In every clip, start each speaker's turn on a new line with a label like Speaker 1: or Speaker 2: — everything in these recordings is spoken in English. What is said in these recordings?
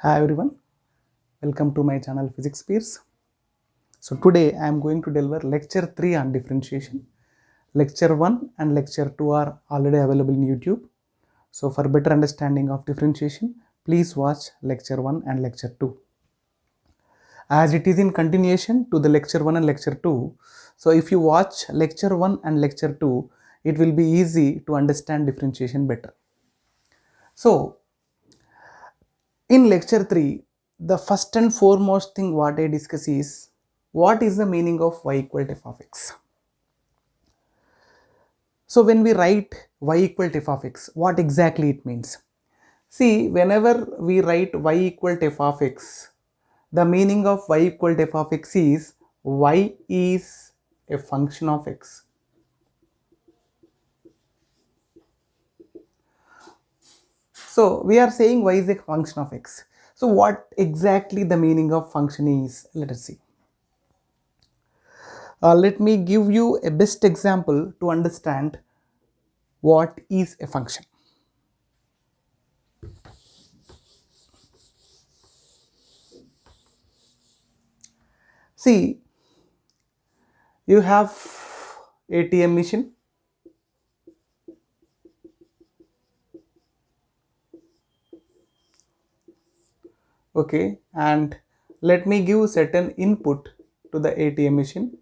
Speaker 1: Hi everyone, welcome to my channel Physics Peers. So today I am going to deliver lecture 3 on differentiation. Lecture 1 and lecture 2 are already available in YouTube. So for better understanding of differentiation, please watch lecture 1 and lecture 2. As it is in continuation to the lecture 1 and lecture 2, so if you watch lecture 1 and lecture 2, it will be easy to understand differentiation better. So in lecture 3, the first and foremost thing what I discuss is what is the meaning of y equal to f of x. So when we write y equal to f of x, what exactly it means? See, whenever we write y equal to f of x, the meaning of y equal to f of x is y is a function of x. So we are saying y is a function of x. So what exactly the meaning of function is? Let us see. Let me give you a best example to understand what is a function. See, you have ATM machine. Okay, and let me give certain input to the ATM machine,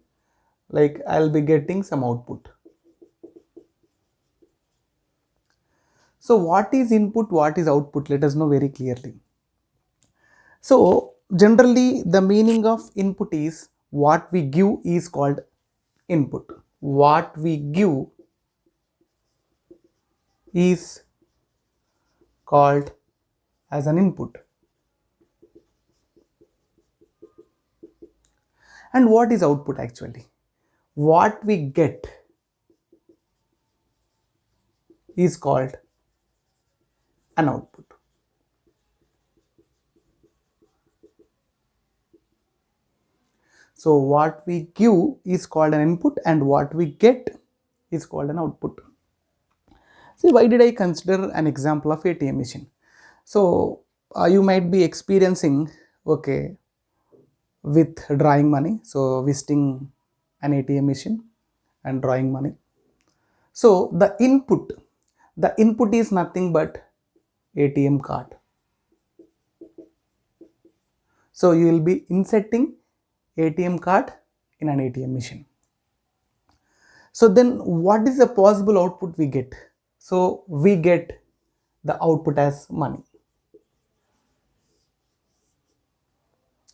Speaker 1: like I'll be getting some output. So what is input, what is output? Let us know very clearly. So generally the meaning of input is what we give is called input. What we give is called as an input. And what is output actually? What we get is called an output. So what we give is called an input and what we get is called an output. See, why did I consider an example of ATM machine? So you might be experiencing, okay, with drawing money. So visiting an ATM machine and drawing money. So the input is nothing but ATM card. So you will be inserting ATM card in an ATM machine. So then what is the possible output we get? So we get the output as money,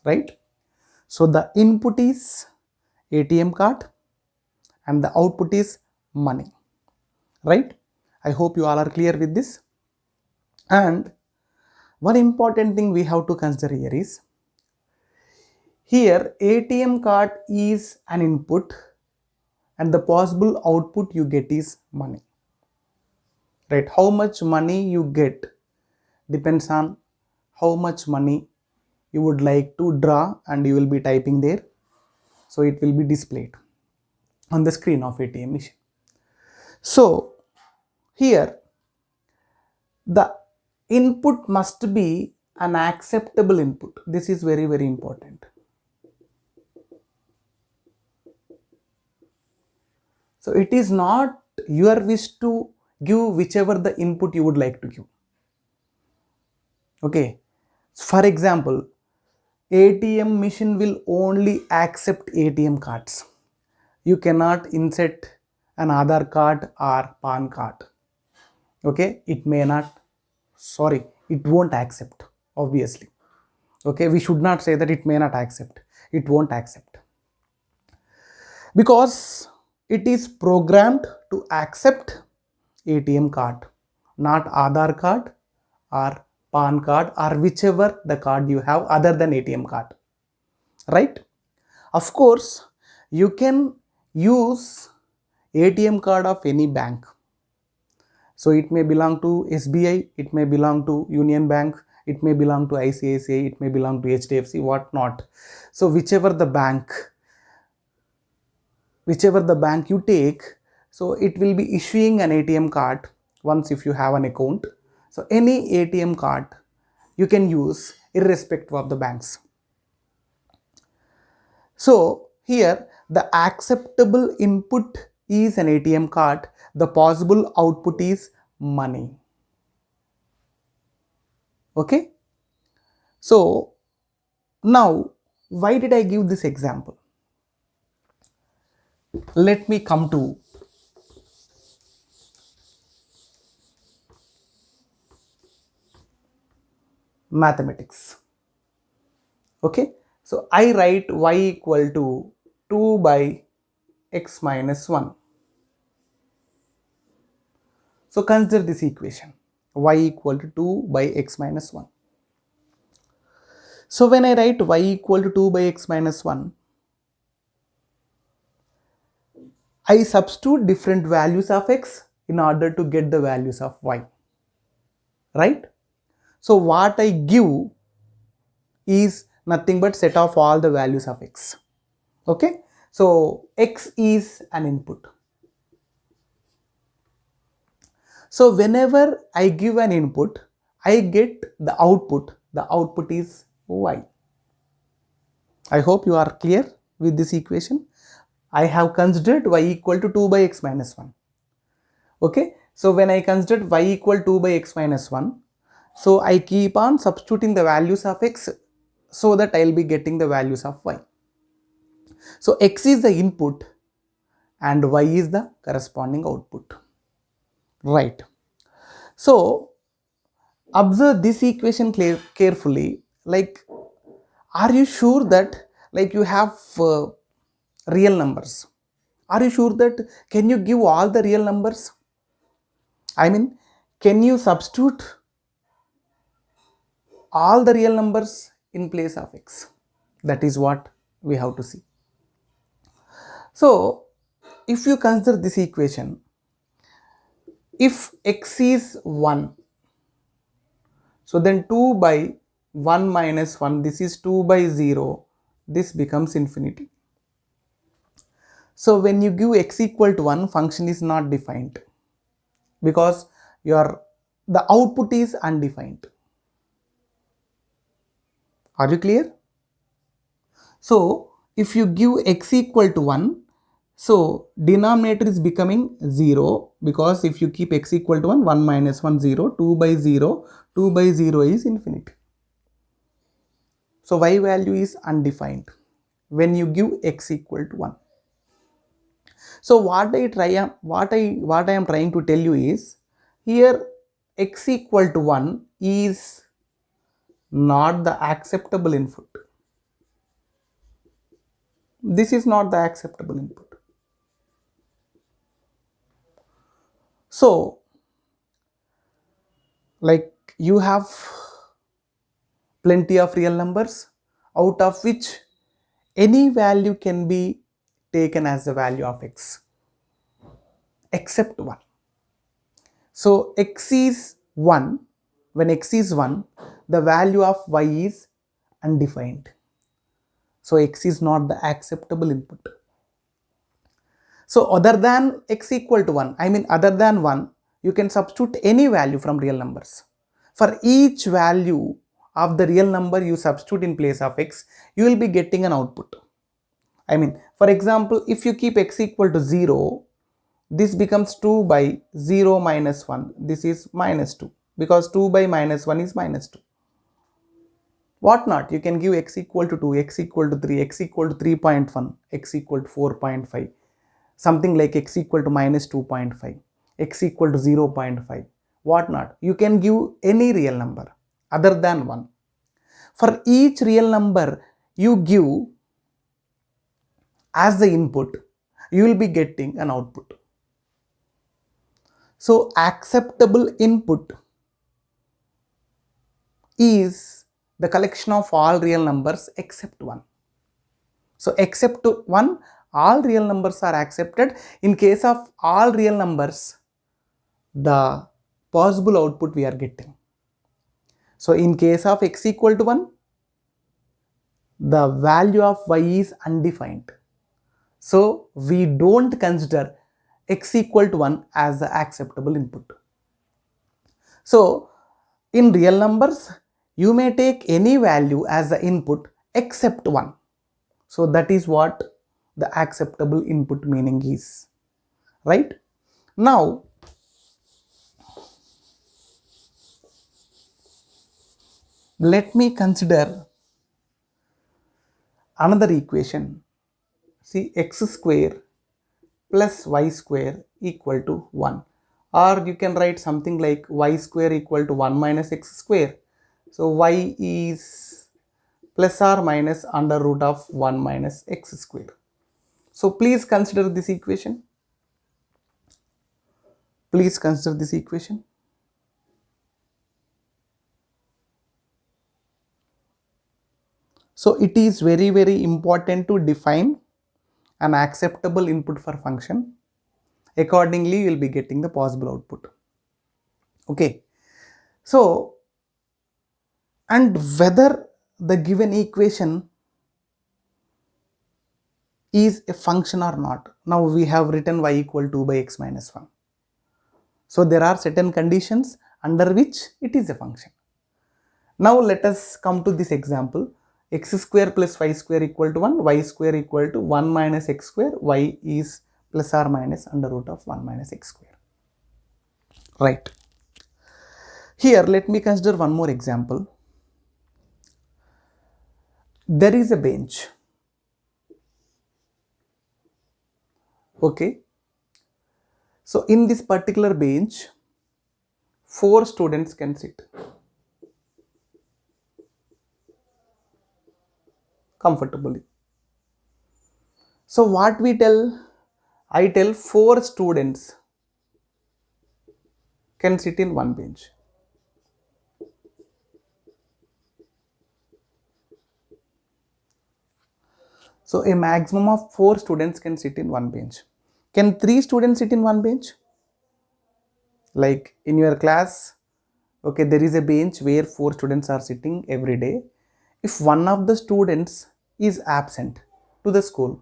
Speaker 1: right? So the input is ATM card and the output is money, right? I hope you all are clear with this. And one important thing we have to consider here is, here ATM card is an input and the possible output you get is money, right? How much money you get depends on how much money you would like to draw, and you will be typing there, so it will be displayed on the screen of ATM machine. So here the input must be an acceptable input. This is very, very important. So it is not your wish to give whichever the input you would like to give. Okay, for example, ATM machine will only accept ATM cards. You cannot insert an Aadhaar card or PAN card. Okay, it may not, sorry, it won't accept, obviously. Okay, we should not say that it may not accept, it won't accept, because it is programmed to accept ATM card, not Aadhaar card or PAN card or whichever the card you have other than ATM card, right? Of course, you can use ATM card of any bank. So it may belong to SBI, it may belong to Union Bank, it may belong to ICICI, it may belong to HDFC, what not. So whichever the bank you take, so it will be issuing an ATM card once if you have an account. So any ATM card you can use irrespective of the banks. So here the acceptable input is an ATM card, the possible output is money. Okay. So now why did I give this example? Let me come to mathematics. Okay, so I write y equal to 2 by x minus 1. So consider this equation, y equal to 2 by x minus 1. So when I write y equal to 2 by x minus 1, I substitute different values of x in order to get the values of y, right? So what I give is nothing but set of all the values of x. Okay, so x is an input. So whenever I give an input, I get the output. The output is y. I hope you are clear with this equation. I have considered y equal to 2 by x minus 1. Okay, so when I considered y equal 2 by x minus 1, so I keep on substituting the values of x so that I will be getting the values of y. So x is the input and y is the corresponding output, right? So observe this equation carefully. Like, are you sure that like you have real numbers? Are you sure that can you give all the real numbers? I mean, can you substitute all the real numbers in place of x? That is what we have to see. So if you consider this equation, if x is 1, so then 2 by 1 minus 1, this is 2 by 0, this becomes infinity. So when you give x equal to 1, function is not defined because the output is undefined. Are you clear? So if you give x equal to 1, so denominator is becoming 0, because if you keep x equal to 1, 1 minus 1, 0, 2 by 0, 2 by 0 is infinity. So y value is undefined when you give x equal to 1. So what I am trying to tell you is, here x equal to 1 is not the acceptable input. This is not the acceptable input. So like you have plenty of real numbers, out of which any value can be taken as the value of x except 1. So x is 1. When x is 1, the value of y is undefined. So x is not the acceptable input. So other than x equal to 1, I mean other than 1, you can substitute any value from real numbers. For each value of the real number you substitute in place of x, you will be getting an output. I mean, for example, if you keep x equal to 0, this becomes 2 by 0 minus 1. This is minus 2, because 2 by minus 1 is minus 2. What not? You can give x equal to 2, x equal to 3, x equal to 3.1, x equal to 4.5. Something like x equal to minus 2.5, x equal to 0.5, what not. You can give any real number other than 1. For each real number you give as the input, you will be getting an output. So acceptable input is the collection of all real numbers except 1. So except 1, all real numbers are accepted. In case of all real numbers, the possible output we are getting. So in case of x equal to 1, the value of y is undefined. So we don't consider x equal to 1 as the acceptable input. So in real numbers, You may take any value as the input except 1. So that is what the acceptable input meaning is, right? Now, let me consider another equation. See, x square plus y square equal to 1, or you can write something like y square equal to 1 minus x square. So y is plus or minus under root of 1 minus x square. So please consider this equation. Please consider this equation. So it is very important to define an acceptable input for function. Accordingly, you will be getting the possible output. Okay. So, and whether the given equation is a function or not. Now we have written y equal to 2 by x minus 1. So there are certain conditions under which it is a function. Now let us come to this example. X square plus y square equal to 1, y square equal to 1 minus x square, y is plus or minus under root of 1 minus x square. Right. Here let me consider one more example. There is a bench. Okay. So in this particular bench, 4 students can sit comfortably. So what we tell? I tell 4 students can sit in one bench. So a maximum of 4 students can sit in one bench. Can 3 students sit in one bench? Like in your class, okay, there is a bench where 4 students are sitting every day. If one of the students is absent to the school,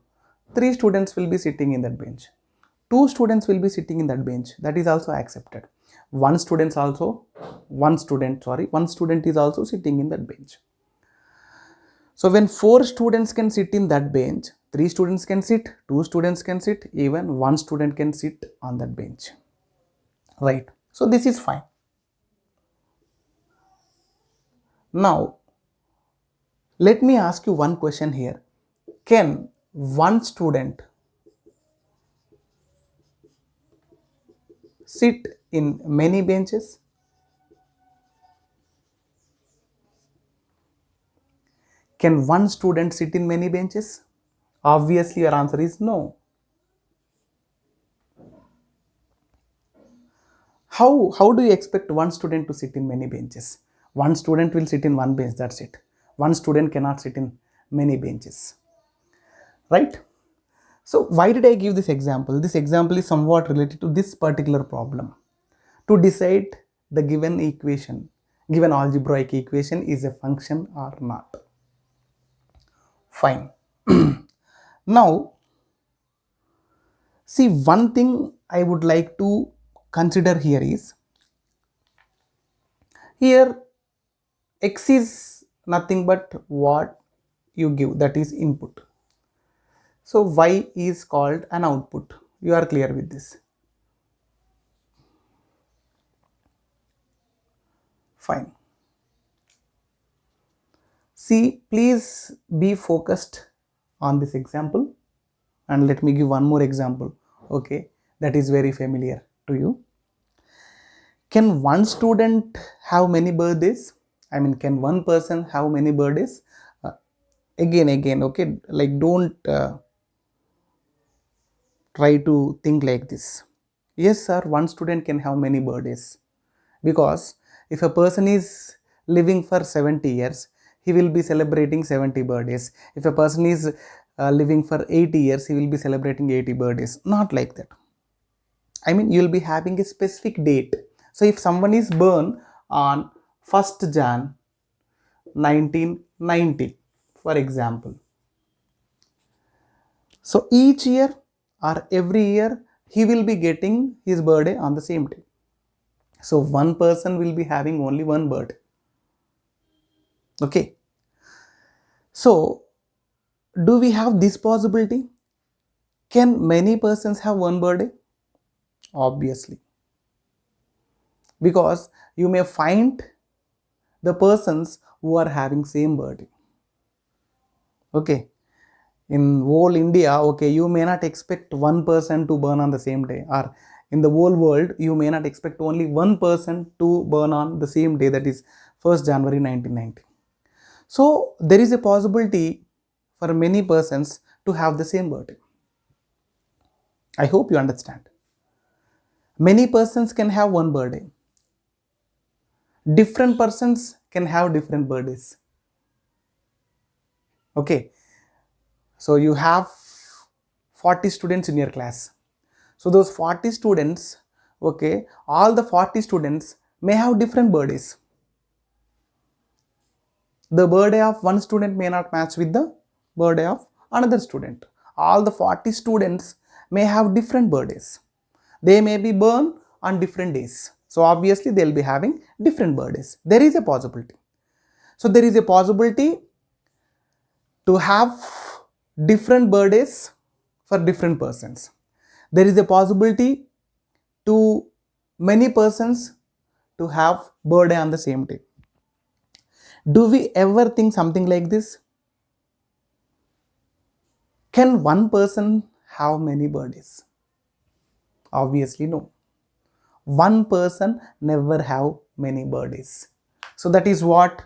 Speaker 1: 3 students will be sitting in that bench. 2 students will be sitting in that bench. That is also accepted. One student is also sitting in that bench. So when 4 students can sit in that bench, 3 students can sit, 2 students can sit, even 1 student can sit on that bench. Right. So this is fine. Now, let me ask you one question here. Can one student sit in many benches? Can one student sit in many benches? Obviously, your answer is no. How do you expect one student to sit in many benches? One student will sit in one bench, that's it. One student cannot sit in many benches. Right? So why did I give this example? This example is somewhat related to this particular problem. To decide the given equation, given algebraic equation is a function or not. Fine. Now, see, one thing I would like to consider here is, here x is nothing but what you give, that is input. So y is called an output. You are clear with this? Fine. See, please be focused on this example, and let me give one more example, okay, that is very familiar to you. Can one student have many birthdays? I mean, can one person have many birthdays? Again, okay, like don't try to think like this. Yes, sir, one student can have many birthdays, because if a person is living for 70 years, he will be celebrating 70 birthdays. If a person is living for 80 years, he will be celebrating 80 birthdays. Not like that. I mean, you will be having a specific date. So if someone is born on 1st Jan 1990, for example, so each year or every year he will be getting his birthday on the same day. So one person will be having only one birthday. Okay. So, do we have this possibility? Can many persons have one birthday? Obviously. Because you may find the persons who are having same birthday. Okay. In whole India, okay, you may not expect one person to burn on the same day, or in the whole world, you may not expect only one person to burn on the same day, that is 1st January 1990. So there is a possibility for many persons to have the same birthday. I hope you understand. Many persons can have one birthday. Different persons can have different birthdays. Okay. So you have 40 students in your class. So those 40 students, okay, all the 40 students may have different birthdays. The birthday of one student may not match with the birthday of another student. All the 40 students may have different birthdays. They may be born on different days. So obviously they will be having different birthdays. There is a possibility. So there is a possibility to have different birthdays for different persons. There is a possibility to many persons to have birthday on the same day. Do we ever think something like this? Can one person have many birthdays? Obviously no. One person never have many birthdays. So that is what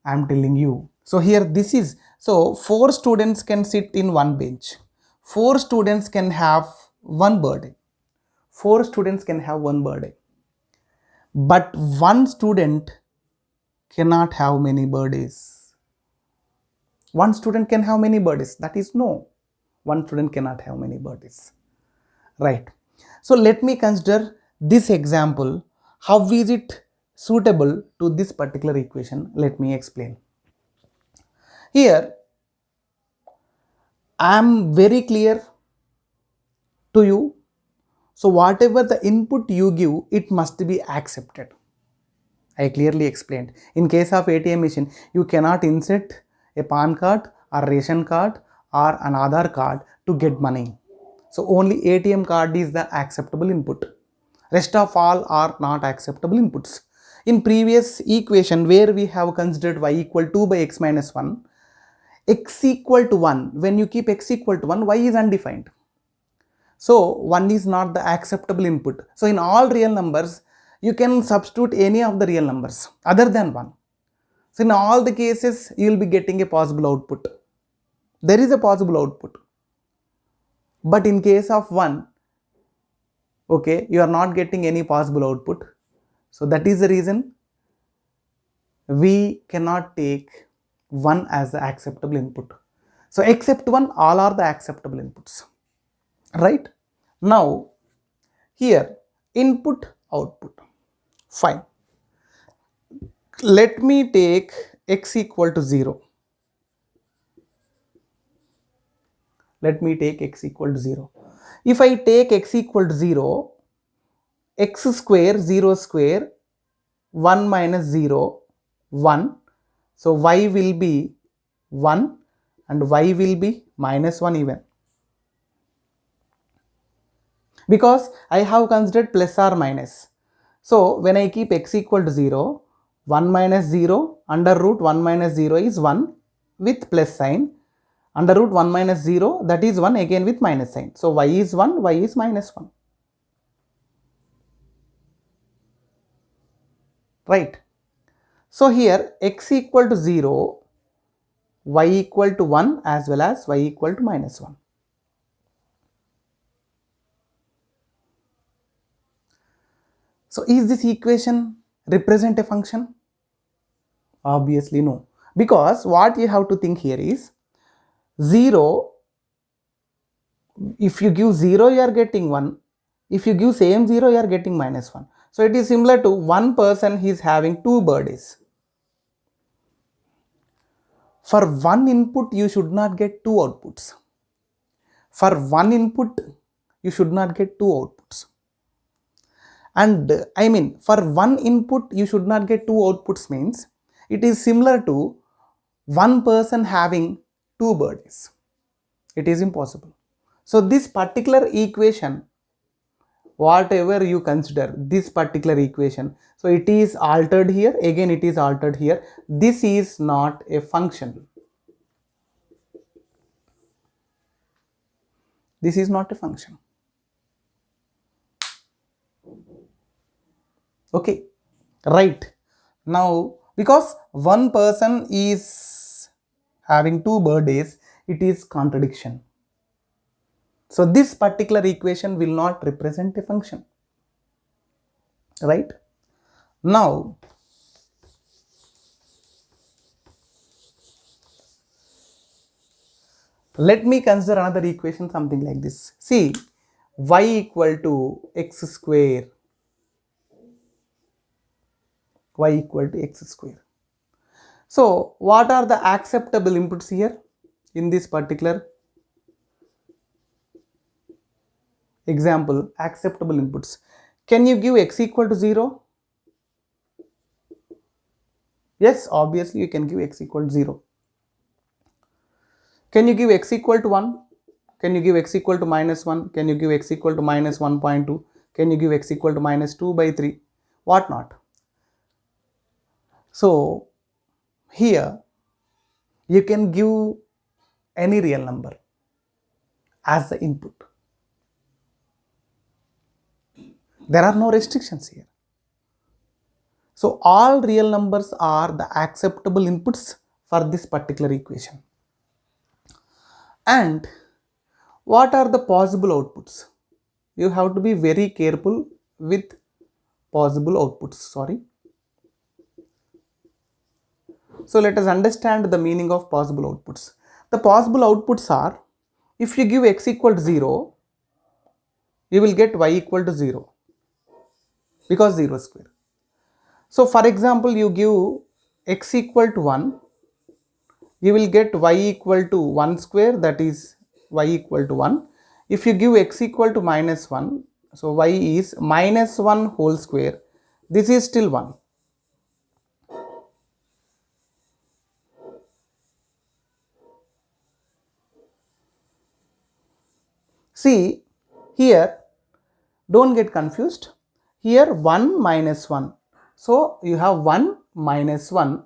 Speaker 1: I am telling you. So here this is, so 4 students can sit in one bench. 4 students can have one birthday. 4 students can have one birthday. But one student cannot have many birthdays. One student can have many birthdays. That is no. One student cannot have many birthdays. Right. So let me consider this example. How is it suitable to this particular equation? Let me explain. Here, I am very clear to you. So whatever the input you give, it must be accepted. I clearly explained. In case of ATM machine, you cannot insert a PAN card or ration card or an Aadhaar card to get money. So only ATM card is the acceptable input. Rest of all are not acceptable inputs. In previous equation where we have considered y equal 2 by x minus 1, x equal to 1, when you keep x equal to 1, y is undefined. So 1 is not the acceptable input. So in all real numbers, you can substitute any of the real numbers other than 1. So in all the cases, you will be getting a possible output. There is a possible output. But in case of 1, okay, you are not getting any possible output. So that is the reason we cannot take 1 as the acceptable input. So except 1, all are the acceptable inputs. Right? Now, here, input, output. Fine. Let me take x equal to 0. Let me take x equal to 0. If I take x equal to 0, x square, 0 square, 1 minus 0, 1. So y will be 1 and y will be minus 1 even. Because I have considered plus or minus. So when I keep x equal to 0, 1 minus 0 under root 1 minus 0 is 1 with plus sign. Under root 1 minus 0, that is 1 again with minus sign. So y is 1, y is minus 1. Right. So here x equal to 0, y equal to 1 as well as y equal to minus 1. So is this equation represent a function? Obviously no. Because what you have to think here is 0, if you give 0 you are getting 1, if you give same 0 you are getting minus 1. So it is similar to one person is having 2 birthdays. For one input you should not get 2 outputs. For one input you should not get 2 outputs. And I mean for one input you should not get 2 outputs means It is similar to one person having two birthdays. It is impossible. So this particular equation, whatever you consider this particular equation, so it is altered here, again it is altered here. This is not a function. This is not a function. Okay, right. Now, because one person is having two birthdays, it is contradiction. So this particular equation will not represent a function, right? Now, let me consider another equation, something like this. See, y equal to x square, y equal to x square. So what are the acceptable inputs here in this particular example? Acceptable inputs. Can you give x equal to 0? Yes, obviously you can give x equal to 0. Can you give x equal to 1? Can you give x equal to minus 1? Can you give x equal to minus 1.2? Can you give x equal to minus 2 by 3? What not? So here you can give any real number as the input. There are no restrictions here. So all real numbers are the acceptable inputs for this particular equation. And what are the possible outputs? You have to be very careful with possible outputs. Sorry. So let us understand the meaning of possible outputs. The possible outputs are, if you give x equal to 0, you will get y equal to 0 because 0 square. So for example, you give x equal to 1, you will get y equal to 1 square, that is y equal to 1. If you give x equal to minus 1, so y is minus 1 whole square, this is still 1. See, here don't get confused. Here 1 minus 1. So you have 1 minus 1.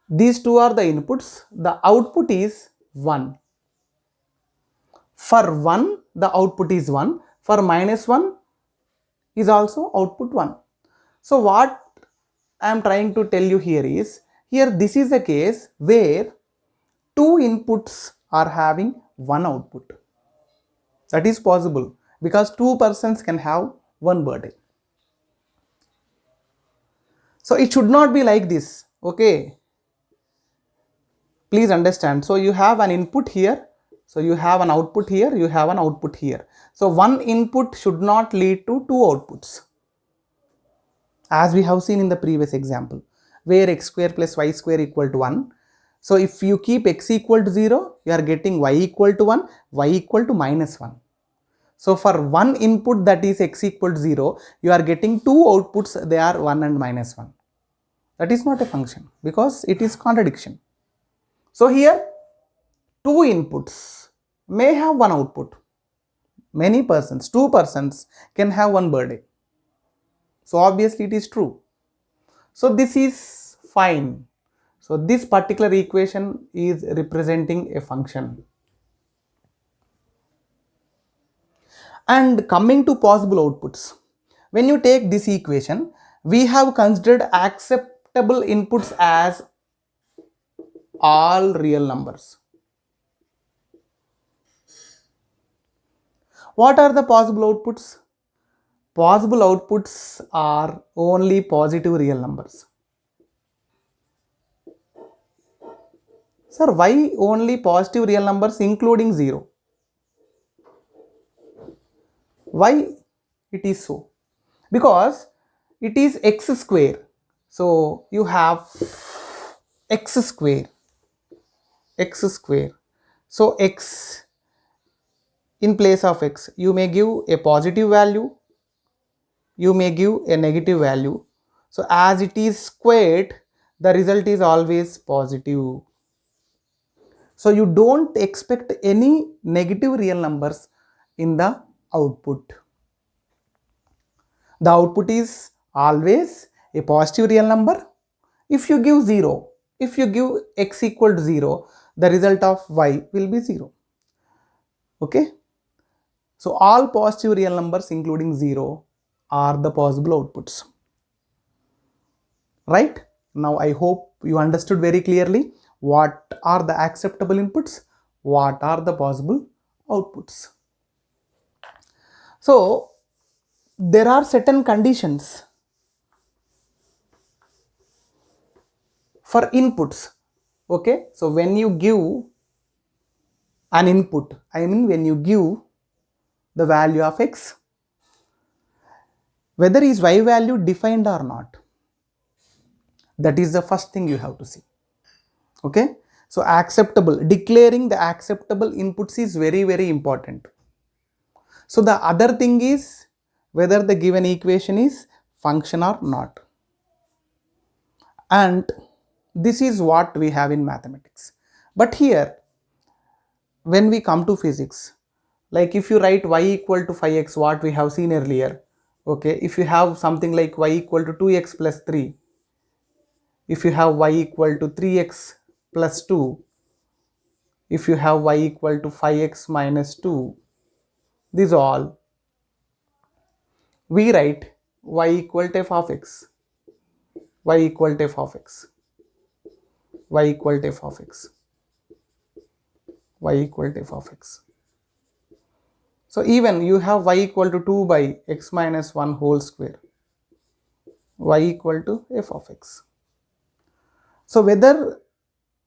Speaker 1: These two are the inputs. The output is 1. For 1, the output is 1. For minus 1 is also output 1. So what I am trying to tell you here is, here this is a case where two inputs are having one output. That is possible because two persons can have one birthday. So it should not be like this. Okay, please understand. So you have an input here, so you have an output here, you have an output here. So one input should not lead to two outputs, as we have seen in the previous example where x square plus y square equal to 1. So if you keep x equal to 0, you are getting y equal to 1, y equal to minus 1. So for one input, that is x equal to 0, you are getting two outputs, they are 1 and minus 1. That is not a function because it is contradiction. So here two inputs may have one output. Many persons, two persons can have one birthday. So obviously it is true. So this is fine. So this particular equation is representing a function. And coming to possible outputs, when you take this equation, we have considered acceptable inputs as all real numbers. What are the possible outputs? Possible outputs are only positive real numbers. Sir, why only positive real numbers including 0? Why it is so? Because it is x square. So you have x square. So x, in place of x, you may give a positive value, you may give a negative value. So as it is squared, the result is always positive. So you don't expect any negative real numbers in the output. The output is always a positive real number. If you give 0, if you give x equal to 0, the result of y will be 0. Okay. So all positive real numbers including 0 are the possible outputs. Right? Now I hope you understood very clearly what are the acceptable inputs, what are the possible outputs. So there are certain conditions for inputs. Okay, so when you give an input, I mean when you give the value of x, whether is y value defined or not, that is the first thing you have to see. Okay, so acceptable, declaring the acceptable inputs is very, very important. So the other thing is whether the given equation is function or not. And this is what we have in mathematics. But here, when we come to physics, like if you write y equal to 5x, what we have seen earlier, okay, if you have something like y equal to 2x plus 3, if you have y equal to 3x plus 2, if you have y equal to 5x minus 2, these all, we write y equal to f of x, y equal to f of x, y equal to f of x, y equal to f of x. So even you have y equal to 2 by x minus 1 whole square, y equal to f of x. So whether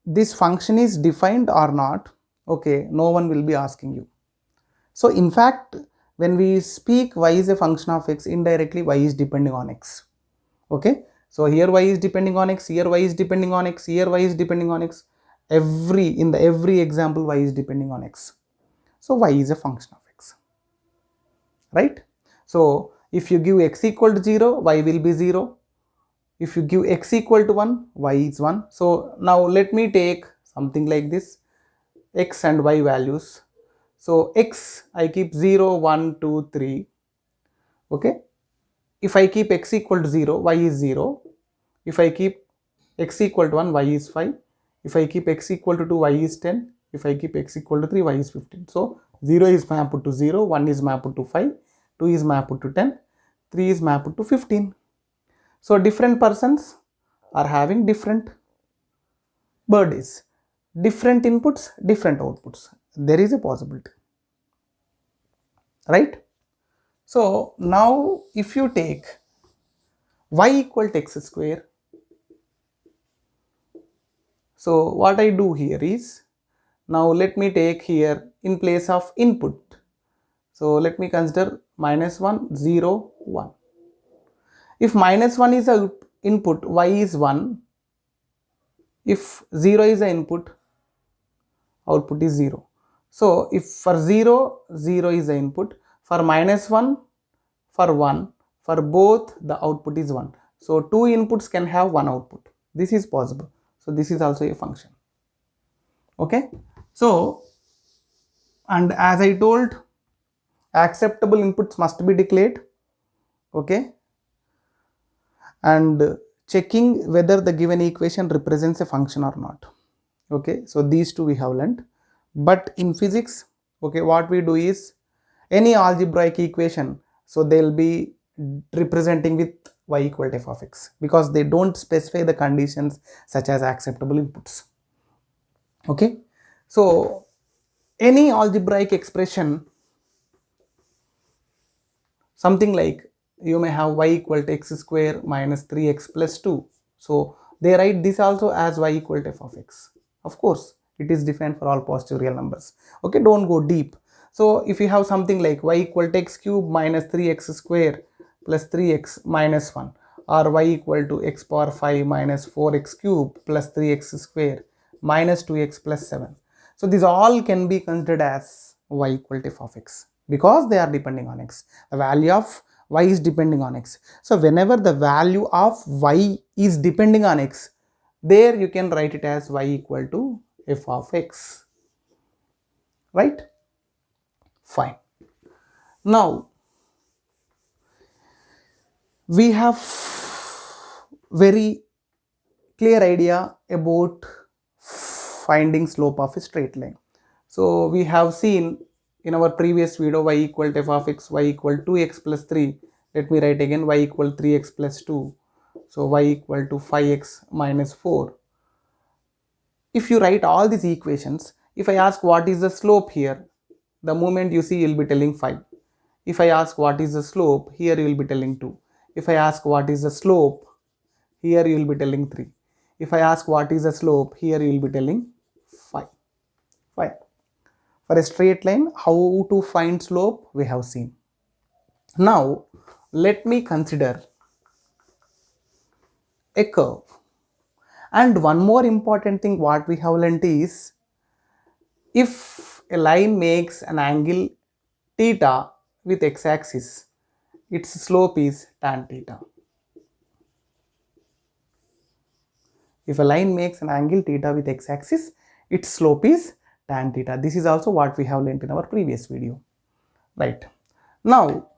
Speaker 1: this function is defined or not, okay, no one will be asking you. So in fact, when we speak y is a function of x, indirectly y is depending on x. Okay, so here y is depending on x, here y is depending on x, here y is depending on x. In every example y is depending on x. So y is a function of x. Right? So if you give x equal to 0, y will be 0. If you give x equal to 1, y is 1. So now let me take something like this, x and y values. So x I keep 0, 1, 2, 3. Okay. If I keep x equal to 0, y is 0. If I keep x equal to 1, y is 5. If I keep x equal to 2, y is 10. If I keep x equal to 3, y is 15. So 0 is mapped to 0, 1 is mapped to 5, 2 is mapped to 10, 3 is mapped to 15. So different persons are having different birthdays, different inputs, different outputs. There is a possibility. Right? So now if you take y equal to x square, so what I do here is, now let me take here in place of input. So let me consider minus 1, 0, 1. If minus 1 is a input, y is 1. If 0 is the input, output is 0. So if for 0, 0 is the input. For minus 1, for 1, for both the output is 1. So two inputs can have one output. This is possible. So this is also a function. Okay. So, and as I told, acceptable inputs must be declared. Okay. And checking whether the given equation represents a function or not. Okay. So these two we have learned. But in physics, okay, what we do is any algebraic equation, so they'll be representing with y equal to f of x, because they don't specify the conditions such as acceptable inputs. Okay, so any algebraic expression, something like you may have y equal to x square minus 3x plus 2, so they write this also as y equal to f of x. Of course it is defined for all positive real numbers. Okay, don't go deep. So if you have something like y equal to x cube minus 3x square plus 3x minus 1, or y equal to x power 5 minus 4x cube plus 3x square minus 2x plus 7. So these all can be considered as y equal to f of x, because they are depending on x. The value of y is depending on x. So whenever the value of y is depending on x, there you can write it as y equal to f of x, right? Fine. Now we have very clear idea about finding slope of a straight line. So we have seen in our previous video y equal to f of x, y equal to 2x plus 3. Let me write again, y equal 3x plus 2. So y equal to 5x minus 4. If you write all these equations, if I ask what is the slope here, the moment you see, you will be telling 5. If I ask what is the slope, here you will be telling 2. If I ask what is the slope, here you will be telling 3. If I ask what is the slope, here you will be telling 5. Fine. For a straight line, how to find slope, we have seen. Now, let me consider a curve. And one more important thing what we have learnt is, if a line makes an angle theta with x-axis, its slope is tan theta. If a line makes an angle theta with x-axis, its slope is tan theta. This is also what we have learnt in our previous video, right? Now,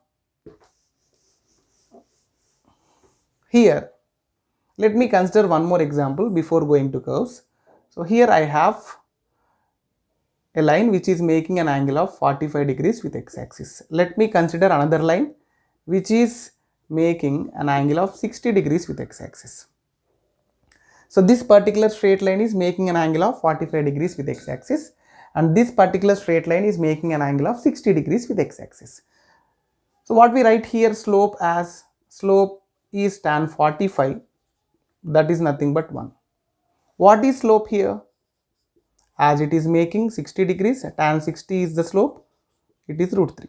Speaker 1: here, let me consider one more example before going to curves. So here I have a line which is making an angle of 45 degrees with x-axis. Let me consider another line which is making an angle of 60 degrees with x-axis. So this particular straight line is making an angle of 45 degrees with x-axis, and this particular straight line is making an angle of 60 degrees with x-axis. So what we write here, slope as slope is tan 45, that is nothing but 1. What is slope here? As it is making 60 degrees, tan 60 is the slope, it is root 3.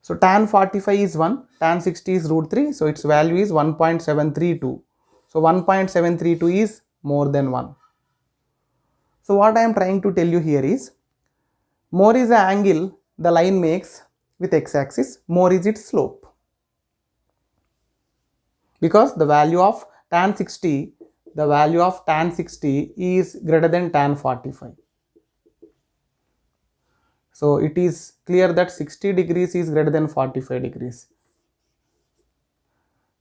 Speaker 1: So tan 45 is 1, tan 60 is root 3, so its value is 1.732. So 1.732 is more than 1. So what I am trying to tell you here is, more is the angle the line makes with x-axis, more is its slope. Because the value of tan 60 is greater than tan 45. So it is clear that 60 degrees is greater than 45 degrees.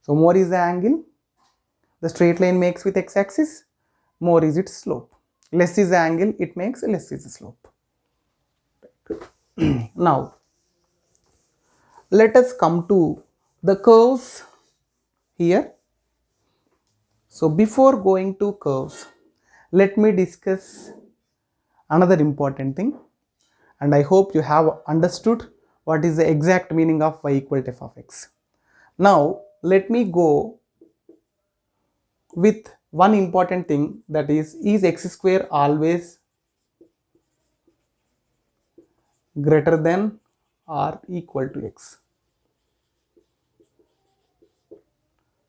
Speaker 1: So more is the angle the straight line makes with x-axis, more is its slope. Less is the angle it makes, less is the slope. Now, let us come to the curves here. So before going to curves, let me discuss another important thing, and I hope you have understood what is the exact meaning of y equal to f of x. Now let me go with one important thing, that is x square always greater than or equal to x?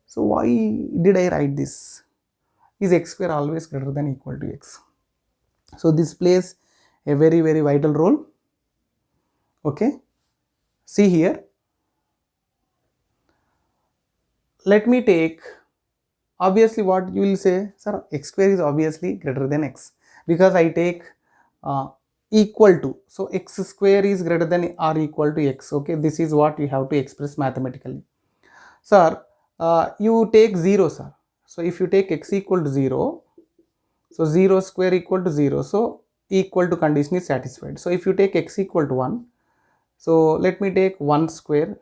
Speaker 1: So why did I write this? Is x square always greater than equal to x? So this plays a very vital role. Okay, see here, let me take, obviously what you will say, sir, x square is obviously greater than x, because I take equal to, so x square is greater than or equal to x. Okay, this is what you have to express mathematically. Sir, you take 0, sir. So if you take x equal to 0, so 0 square equal to 0, so equal to condition is satisfied. So if you take x equal to 1, so let me take 1 square,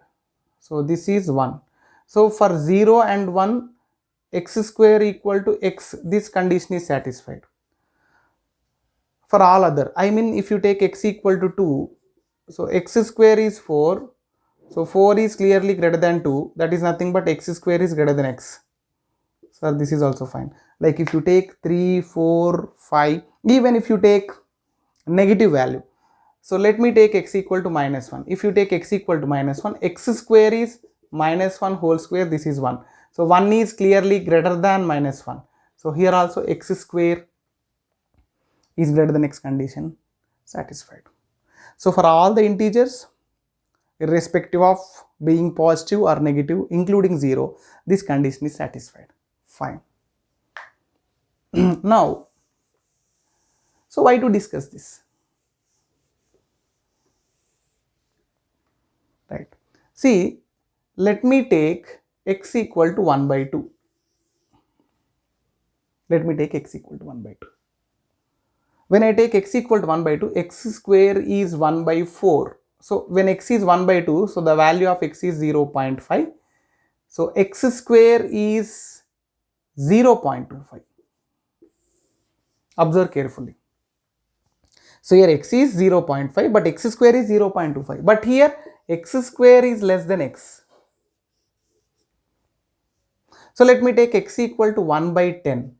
Speaker 1: so this is 1. So for 0 and 1, x square equal to x, this condition is satisfied. For all other, I mean, if you take x equal to 2, so x square is 4, so 4 is clearly greater than 2, that is nothing but x square is greater than x. So this is also fine. Like if you take 3, 4, 5, even if you take negative value, so let me take x equal to minus 1. If you take x equal to minus 1, x square is minus 1 whole square, this is 1. So 1 is clearly greater than minus 1. So here also x square is greater than x condition satisfied. So for all the integers, irrespective of being positive or negative, including 0, this condition is satisfied. Fine. Now, so why to discuss this? Right. See, let me take x equal to 1 by 2. Let me take x equal to 1 by 2. When I take x equal to 1 by 2, x square is 1 by 4. So when x is 1 by 2, so the value of x is 0.5. So x square is 0.25. Observe carefully. So here x is 0.5, but x square is 0.25. But here x square is less than x. So let me take x equal to 1 by 10.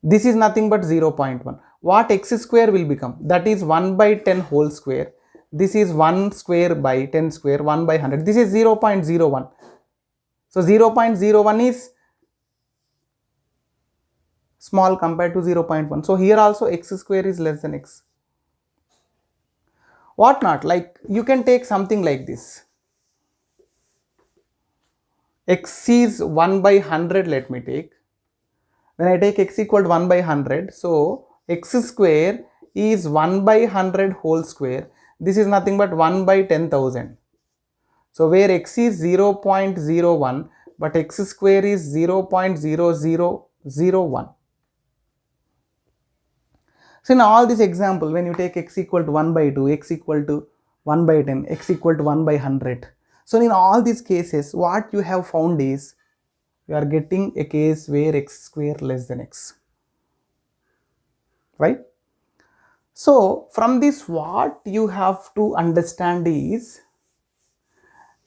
Speaker 1: This is nothing but 0.1. What x square will become? That is 1 by 10 whole square. This is 1 square by 10 square, 1 by 100. This is 0.01. So 0.01 is small compared to 0.1. So here also x square is less than x. What not? Like you can take something like this. X is 1 by 100, let me take. When I take x equal to 1 by 100, so x square is 1 by 100 whole square. This is nothing but 1 by 10,000. So where x is 0.01, but x square is 0.0001. So in all this example, when you take x equal to 1 by 2, x equal to 1 by 10, x equal to 1 by 100. So in all these cases, what you have found is, you are getting a case where x square less than x. Right? So from this, what you have to understand is,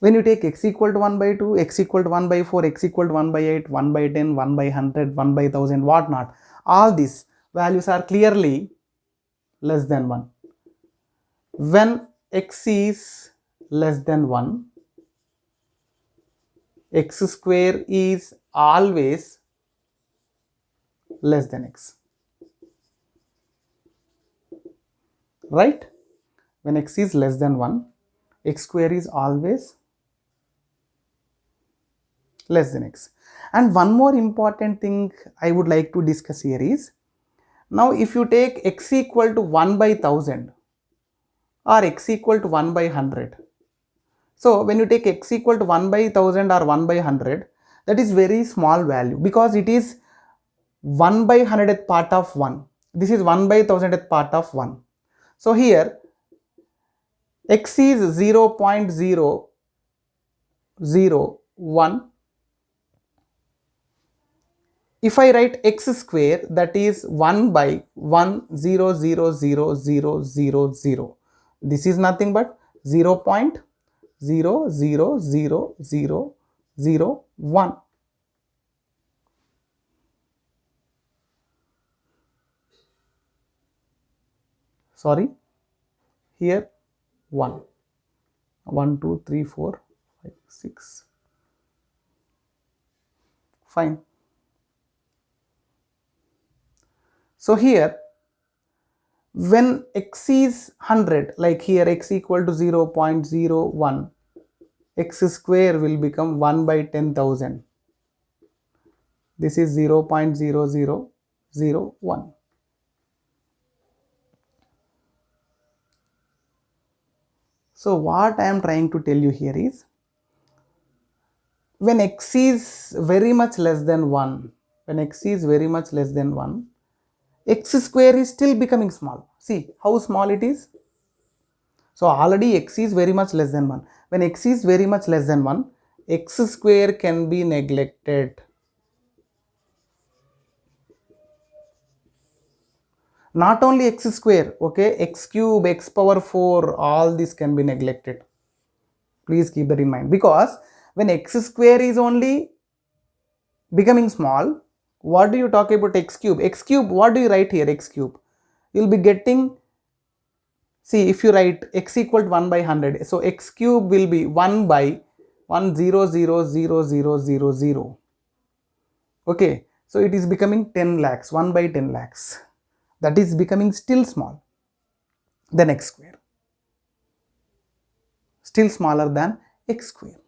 Speaker 1: when you take x equal to 1 by 2, x equal to 1 by 4, x equal to 1 by 8, 1 by 10, 1 by 100, 1 by 1000, what not, all these values are clearly less than 1. When x is less than 1, x square is always less than x. Right? When x is less than 1, x square is always less than x. And one more important thing I would like to discuss here is, now if you take x equal to 1 by 1000 or x equal to 1 by 100. So when you take x equal to 1 by 1000 or 1 by 100, that is very small value because it is 1 by 100th part of 1. This is 1 by 1000th part of 1. So here x is 0.001. If I write x square, that is 1 by 1000000. This is nothing but 0.000001. Sorry, here 1. 1, 2, 3, 4, 5, 6. Fine. So here, when x is 100, like here x equal to 0.01, x square will become 1 by 10,000. This is 0.0001. So what I am trying to tell you here is, when x is very much less than 1, when x is very much less than 1, x square is still becoming small. See how small it is. So already x is very much less than 1. When x is very much less than 1, x square can be neglected. Not only x square, okay, x cube, x power 4, all this can be neglected. Please keep that in mind, because when x square is only becoming small, what do you talk about x cube? X cube, what do you write here? X cube. You'll be getting, see, if you write x equal to 1 by 100, so x cube will be 1 by 1000000. Okay, so it is becoming 10 lakhs, 1 by 10 lakhs. That is becoming still small than x square. Still smaller than x square.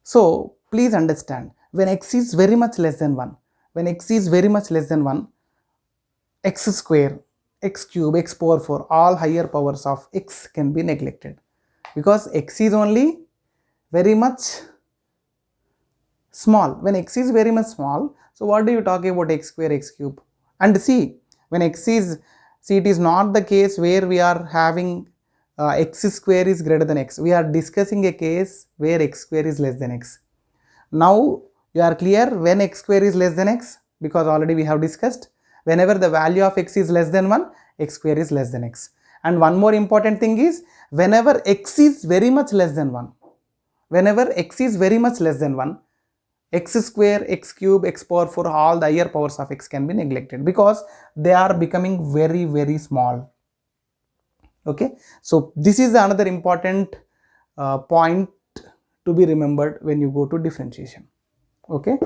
Speaker 1: So please understand, when x is very much less than 1, when x is very much less than 1, x square, x cube, x power 4, all higher powers of x can be neglected, because x is only very much small. When x is very much small, so what do you talk about x square, x cube? And see, when x is, see, it is not the case where we are having x square is greater than x. We are discussing a case where x square is less than x. Now you are clear when x square is less than x, because already we have discussed whenever the value of x is less than 1, x square is less than x. And one more important thing is, whenever x is very much less than 1, whenever x is very much less than 1, x square, x cube, x power 4, all the higher powers of x can be neglected, because they are becoming very, very small. Okay, so this is another important point to be remembered when you go to differentiation. Okay,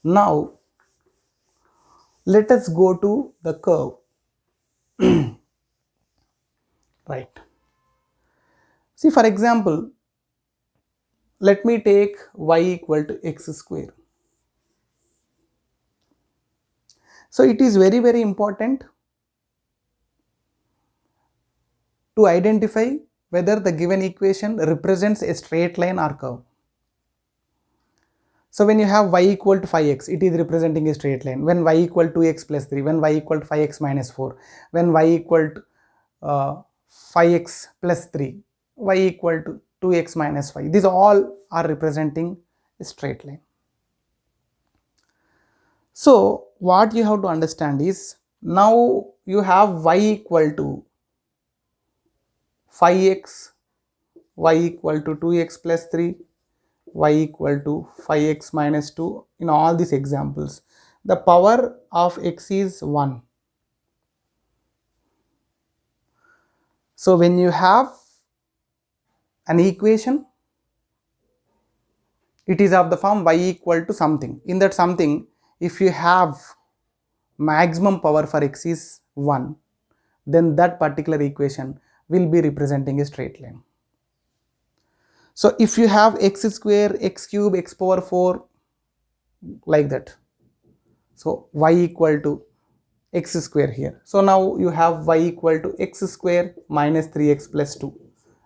Speaker 1: now let us go to the curve. Right, see, for example, let me take y equal to x square. So it is very, very important to identify whether the given equation represents a straight line or curve. So when you have y equal to 5x, it is representing a straight line. When y equal to 2x plus 3, when y equal to 5x minus 4, when y equal to 5x plus 3, y equal to 2x minus 5, these all are representing a straight line. So what you have to understand is, now you have y equal to 5x, y equal to 2x plus 3, y equal to 5x minus 2. In all these examples, the power of x is 1. So when you have an equation, it is of the form y equal to something. In that something, if you have maximum power for x is 1, then that particular equation will be representing a straight line. So if you have x square, x cube, x power 4, like that, so y equal to x square here. So now you have y equal to x square minus 3x plus 2.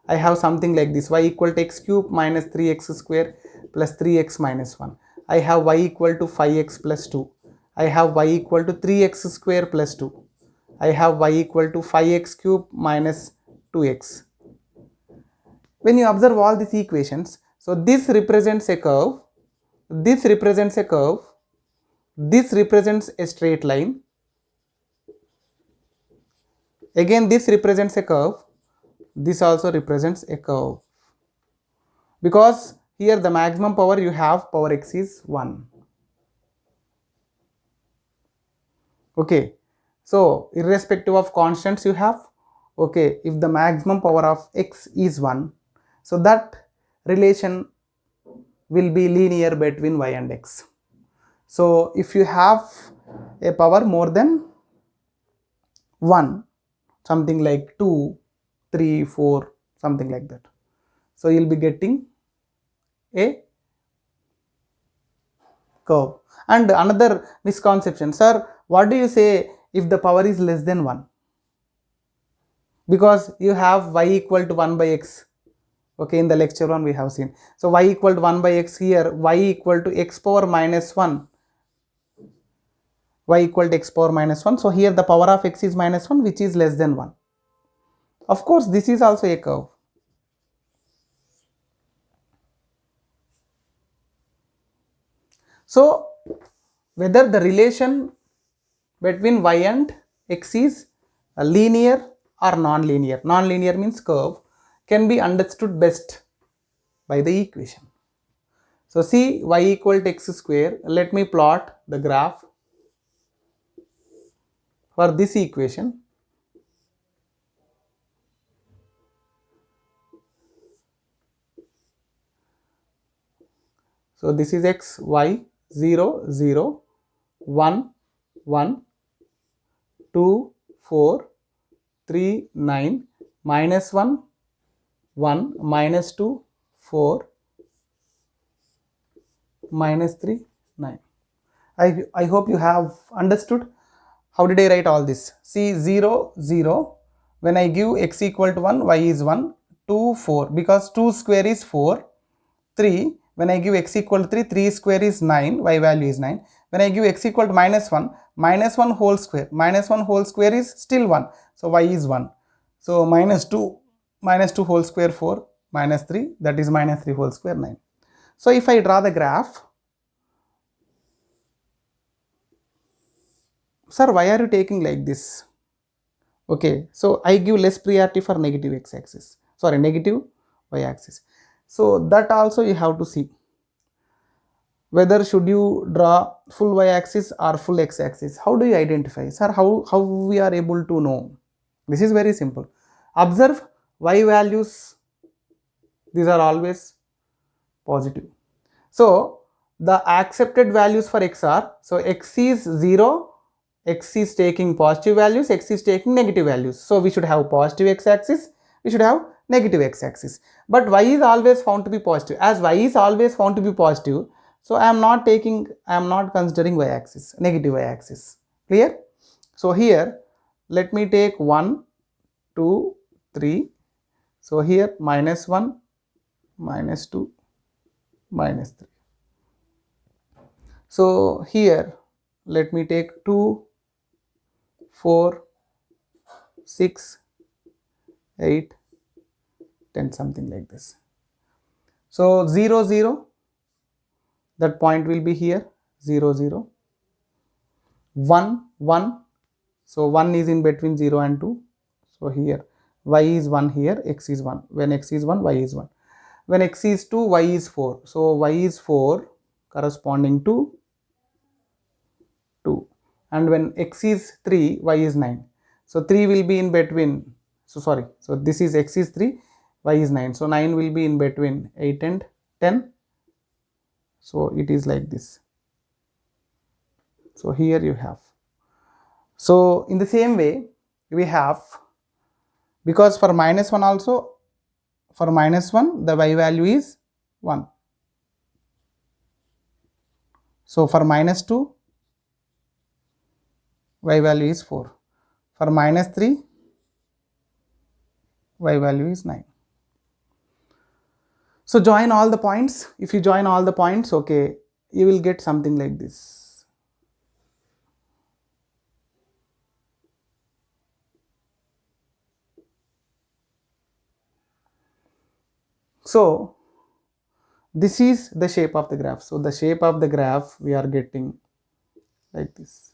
Speaker 1: I have something like this, y equal to x cube minus 3x square plus 3x minus 1. I have y equal to 5x plus 2. I have y equal to 3x square plus 2. I have y equal to 5x cube minus 2x. When you observe all these equations, so this represents a curve, this represents a curve, this represents a straight line, again this represents a curve, this also represents a curve, because here the maximum power you have power x is 1. Okay, so irrespective of constants you have, okay, if the maximum power of x is 1, so that relation will be linear between y and x. So if you have a power more than 1, something like 2, 3, 4, something like that, so you'll be getting a curve. And another misconception, sir, what do you say if the power is less than 1? Because you have y equal to 1 by x. Okay, in the lecture 1 we have seen. So y equal to 1 by x, here y equal to x power minus 1. Y equal to x power minus 1. So here the power of x is minus 1, which is less than 1. Of course, this is also a curve. So whether the relation between y and x is linear or non-linear, non-linear means curve, can be understood best by the equation. So see, y equal to x square, let me plot the graph for this equation. So this is x, y, 0, 0, 1, 1, 2, 4, 3, 9, minus 1, 1, minus 2, 4, minus 3, 9. I hope you have understood. How did I write all this? See, 0, 0. When I give x equal to 1, y is 1. 2, 4. Because 2 square is 4. 3. When I give x equal to 3, 3 square is 9. Y value is 9. When I give x equal to minus 1, minus 1 whole square. Minus 1 whole square is still 1. So y is 1. So minus 2 whole square 4. Minus 3, that is minus 3 whole square 9. So if I draw the graph, sir, why are you taking like this? Okay, so I give less priority for negative x-axis, sorry, negative y-axis. So that also you have to see whether should you draw full y-axis or full x-axis. How do you identify? Sir, how we are able to know? This is very simple. Observe y values, these are always positive. So the accepted values for x are, so x is 0, x is taking positive values, x is taking negative values. So we should have positive x-axis, we should have negative x-axis. But y is always found to be positive. As y is always found to be positive, so I am not considering y-axis, negative y-axis. Clear? So here, let me take 1, 2, 3. So here minus 1, minus 2, minus 3. So here, let me take 2, 4, 6, 8, 10, something like this. So 0, 0, that point will be here, 0, 0. 1, 1, so 1 is in between 0 and 2. So here, y is 1 here, x is 1. When x is 1, y is 1. When x is 2, y is 4. So y is 4 corresponding to 2. And when x is 3, y is 9. So 3 will be in between, so this is x is 3, y is 9. So 9 will be in between 8 and 10. So it is like this. So here you have. So in the same way, we have, because for minus 1 also, for minus 1, the y value is 1. So for minus 2, y value is 4. For minus 3, y value is 9. So join all the points. If you join all the points, okay, you will get something like this. So this is the shape of the graph. So the shape of the graph we are getting like this.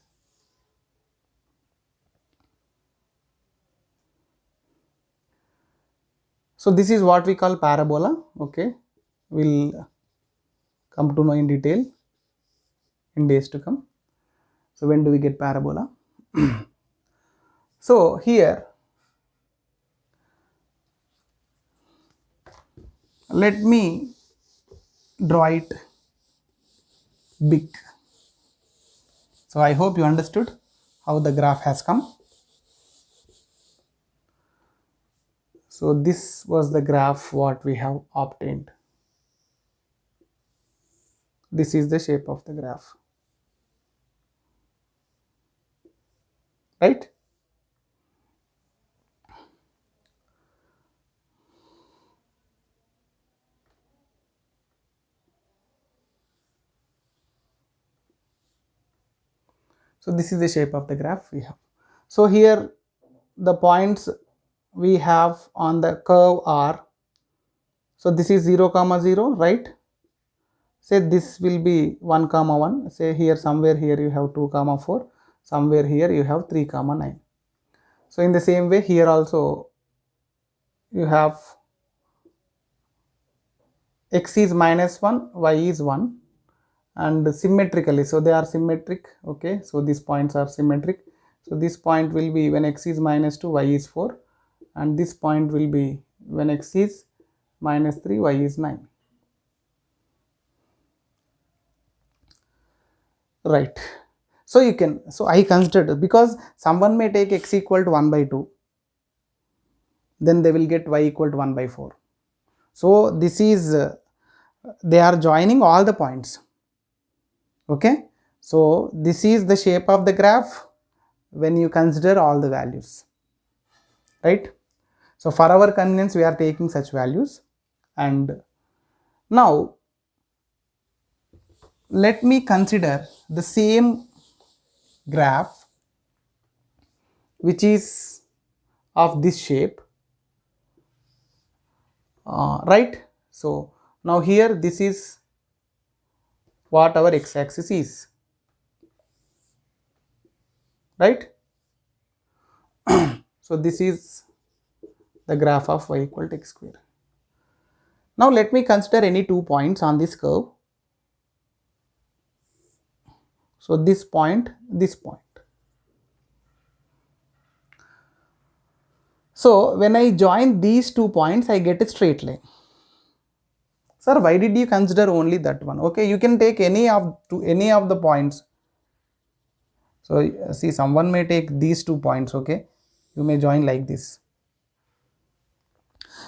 Speaker 1: So this is what we call parabola. Okay, we'll come to know in detail in days to come. So when do we get parabola? So here, let me draw it big. So I hope you understood how the graph has come. So this was the graph what we have obtained. This is the shape of the graph, right? So this is the shape of the graph we have. So here the points we have on the curve are, so this is 0 comma 0, right? Say this will be 1 comma 1. Say here somewhere here you have 2 comma 4. Somewhere here you have 3 comma 9. So in the same way here also you have x is minus 1, y is 1, and symmetrically, so they are symmetric. Okay, so these points are symmetric. So this point will be when x is minus 2, y is 4, and this point will be when x is minus 3, y is 9. Right. So you can, so I considered, because someone may take x equal to 1 by 2, then they will get y equal to 1 by 4. So this is, they are joining all the points. Okay, so this is the shape of the graph when you consider all the values, right? So for our convenience we are taking such values. And now let me consider the same graph which is of this shape, right? So now here this is what our x-axis is, right? So this is the graph of y equal to x square. Now let me consider any 2 points on this curve. So this point, this point. So when I join these 2 points, I get a straight line. Sir, why did you consider only that one? Okay, you can take any of the points. So see, someone may take these 2 points. Okay, you may join like this.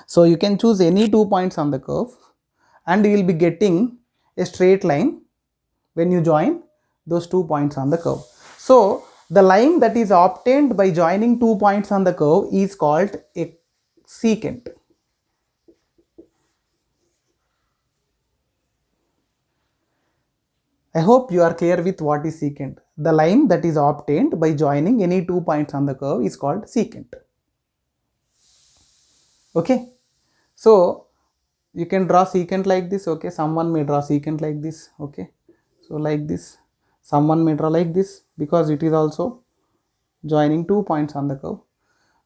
Speaker 1: So you can choose any 2 points on the curve, and you will be getting a straight line when you join those 2 points on the curve. So the line that is obtained by joining 2 points on the curve is called a secant. I hope you are clear with what is secant. The line that is obtained by joining any 2 points on the curve is called secant. Okay, so you can draw secant like this. Okay, someone may draw secant like this. Okay, so like this, someone may draw like this, because it is also joining 2 points on the curve.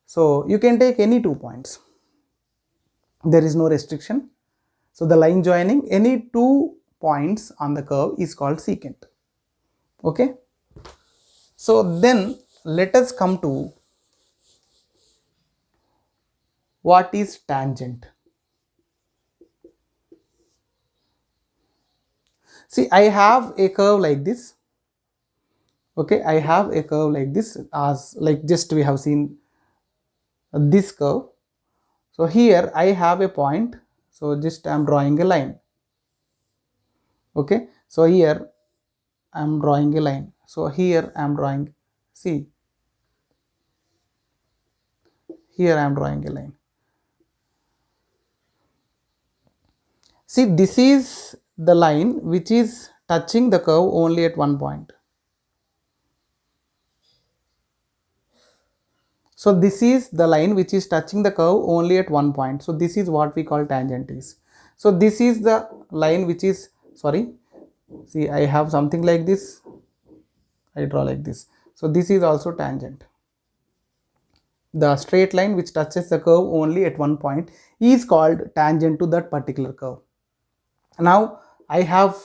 Speaker 1: So you can take any 2 points, there is no restriction. So the line joining any 2 points on the curve is called secant. Okay, so then let us come to what is tangent. See, I have a curve like this. Okay, I have a curve like this, as like just we have seen this curve. So here I have a point, so just I am drawing a line. Okay, so here I am drawing a line. So here I am drawing, see, here I am drawing a line. See, this is the line which is touching the curve only at one point. So this is the line which is touching the curve only at one point. So this is what we call tangent is. So this is the line which is, sorry, see, I have something like this, I draw like this. So this is also tangent. The straight line which touches the curve only at one point is called tangent to that particular curve. Now I have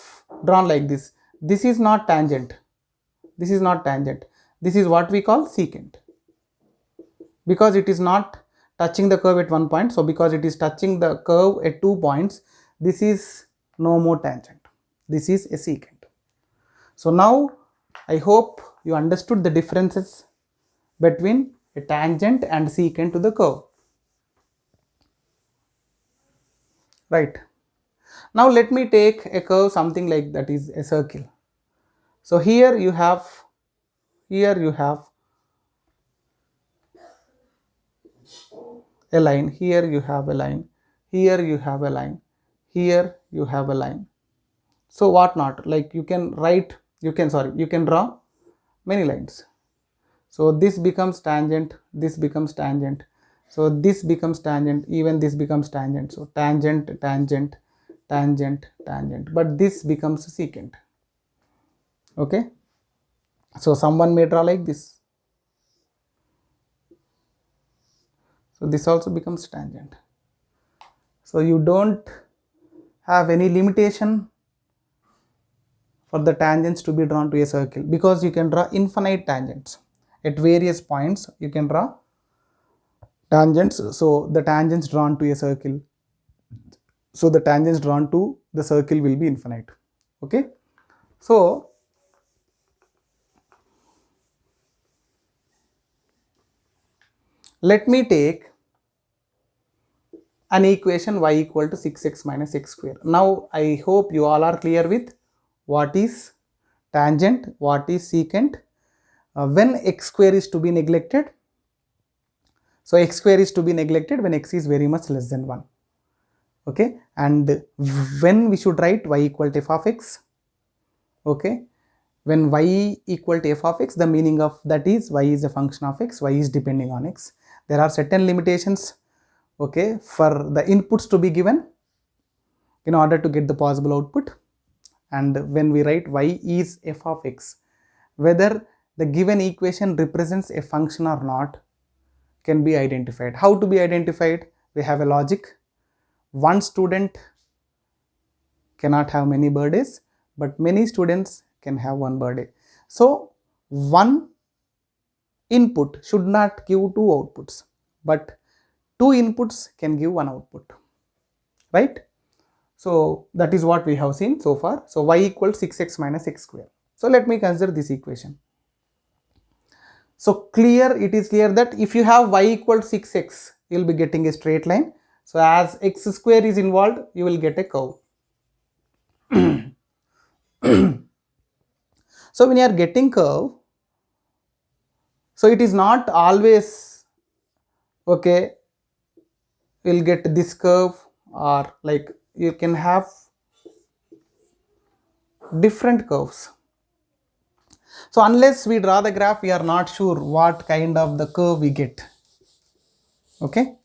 Speaker 1: drawn like this. This is not tangent. This is not tangent. This is what we call secant, because it is not touching the curve at one point. So because it is touching the curve at 2 points, this is no more tangent. This is a secant. So now I hope you understood the differences between a tangent and secant to the curve. Right. Now let me take a curve something like that is a circle. So here you have a line, here you have a line, here you have a line, here you have a line. So what not, like you can write, you can draw many lines. So this becomes tangent, this becomes tangent, so this becomes tangent, even this becomes tangent. So tangent, tangent, tangent, tangent, but this becomes secant. Okay, so someone may draw like this. So this also becomes tangent. So you don't have any limitation for the tangents to be drawn to a circle, because you can draw infinite tangents at various points. You can draw tangents. So the tangents drawn to a circle, so the tangents drawn to the circle will be infinite. Okay, so let me take an equation y equal to 6x minus x square. Now I hope you all are clear with what is tangent, what is secant, when x square is to be neglected. So x square is to be neglected when x is very much less than 1. Okay, and when we should write y equal to f of x. Okay, when y equal to f of x, the meaning of that is y is a function of x, y is depending on x. There are certain limitations, okay, for the inputs to be given in order to get the possible output. And when we write y is f of x, whether the given equation represents a function or not can be identified. How to be identified? We have a logic. One student cannot have many birthdays, but many students can have one birthday. So one input should not give two outputs, but two inputs can give one output, right? So that is what we have seen so far. So y equals 6x minus x square. So let me consider this equation. So it is clear that if you have y equals 6x, you will be getting a straight line. So as x square is involved, you will get a curve. So when you are getting curve, so it is not always, okay, you will get this curve, or like you can have different curves. So unless we draw the graph, we are not sure what kind of the curve we get. Okay,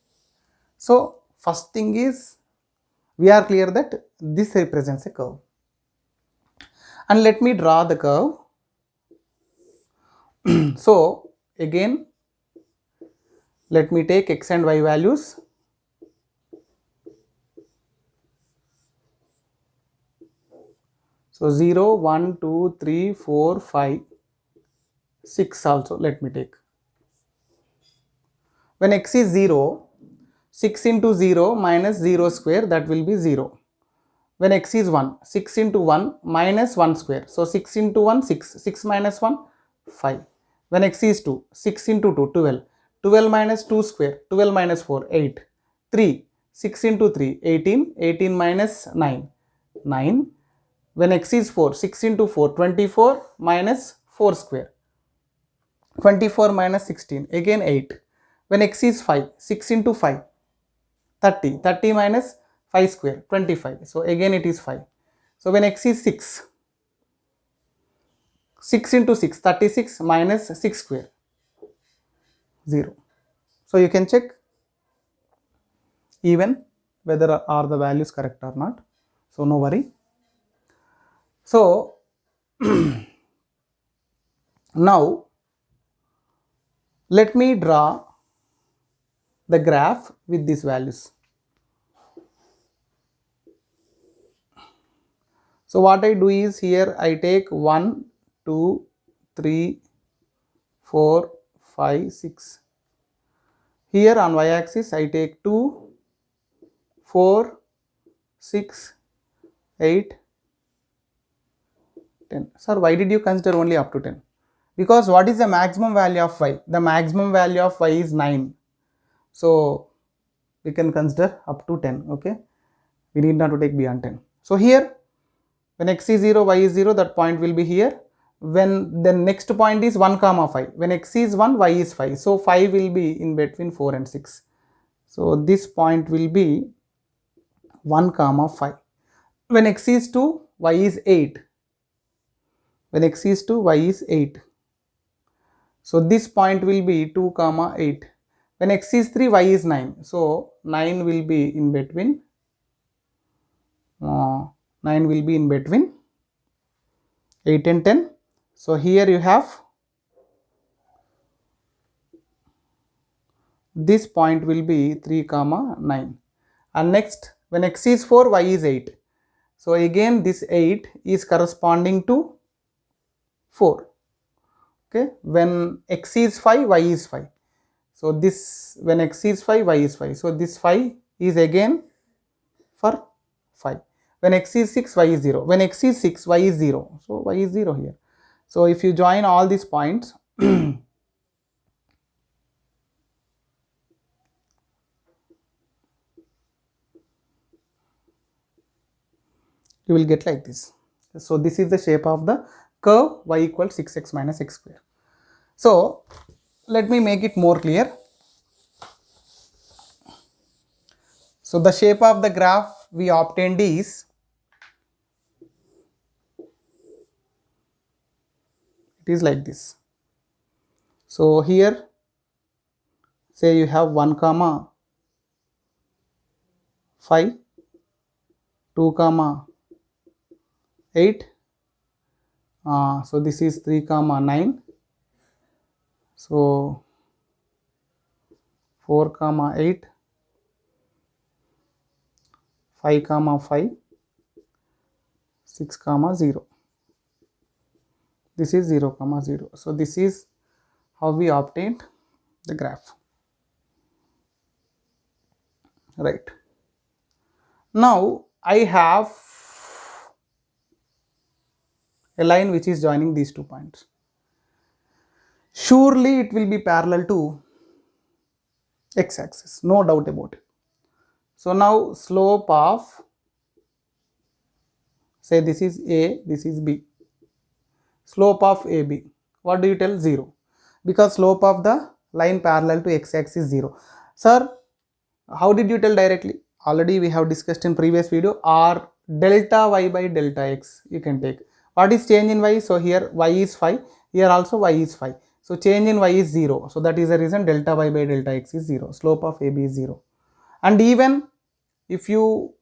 Speaker 1: so first thing is we are clear that this represents a curve, and let me draw the curve. So again, let me take x and y values. So 0, 1, 2, 3, 4, 5, 6 also let me take. When x is 0, 6 into 0 minus 0 square, that will be 0. When x is 1, 6 into 1 minus 1 square. So 6 into 1, 6. 6 minus 1, 5. When x is 2, 6 into 2, 12. 12 minus 2 square, 12 minus 4, 8. 3, 6 into 3, 18. 18 minus 9, 9. When x is 4, 6 into 4, 24 minus 4 square. 24 minus 16, again 8. When x is 5, 6 into 5, 30. 30 minus 5 square, 25. So again it is 5. So when x is 6, 6 into 6, 36 minus 6 square, 0. So you can check even whether are the values correct or not. So no worry. So now let me draw the graph with these values. So what I do is here I take 1, 2, 3, 4, 5, 6. Here on y axis I take 2, 4, 6, 8, 10. Sir, why did you consider only up to 10? Because what is the maximum value of y? The maximum value of y is 9. So we can consider up to 10. Okay, we need not to take beyond 10. So here when x is 0, y is 0, that point will be here. When the next point is 1 comma 5. When x is 1, y is 5. So 5 will be in between 4 and 6. So this point will be 1 comma 5. When x is 2, y is 8. When x is 2, y is 8. So this point will be 2 comma 8. When x is 3, y is 9. So 9 will be in between 8 and 10. So here you have this point will be 3 comma 9. And next when x is 4, y is 8. So again this 8 is corresponding to 4. Okay, when x is 5, y is 5. So this when x is 5, y is 5. So this 5 is again for 5. When x is 6, y is 0. When x is 6, y is 0. So y is 0 here. So if you join all these points, you will get like this. So this is the shape of the curve y equals 6x minus x square. So let me make it more clear. So the shape of the graph we obtained is, it is like this. So here say you have 1 comma 5, 2 comma 8, so this is 3 comma 9, so 4 comma 8, 5 comma 5, 6 comma 0. This is 0 comma 0. So this is how we obtained the graph, right? Now I have a line which is joining these 2 points. Surely it will be parallel to x-axis, no doubt about it. So now slope of, say this is A, this is B. Slope of AB, what do you tell? 0, because slope of the line parallel to x-axis is 0. Sir, how did you tell directly? Already we have discussed in previous video, or delta y by delta x you can take. What is change in y? So here y is 5, here also y is 5. So change in y is 0. So that is the reason delta y by delta x is 0. Slope of AB is 0. And even if you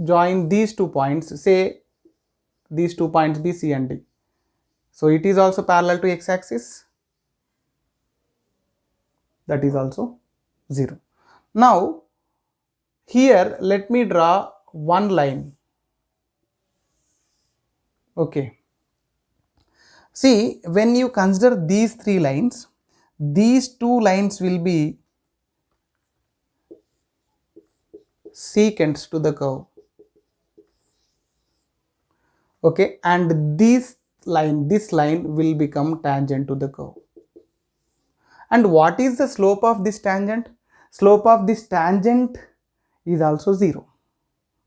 Speaker 1: join these 2 points, say these 2 points B, C and D, so it is also parallel to x-axis, that is also 0. Now here let me draw one line. Okay, see, when you consider these 3 lines, these 2 lines will be secants to the curve. Okay, and this line will become tangent to the curve. And what is the slope of this tangent? Slope of this tangent is also 0,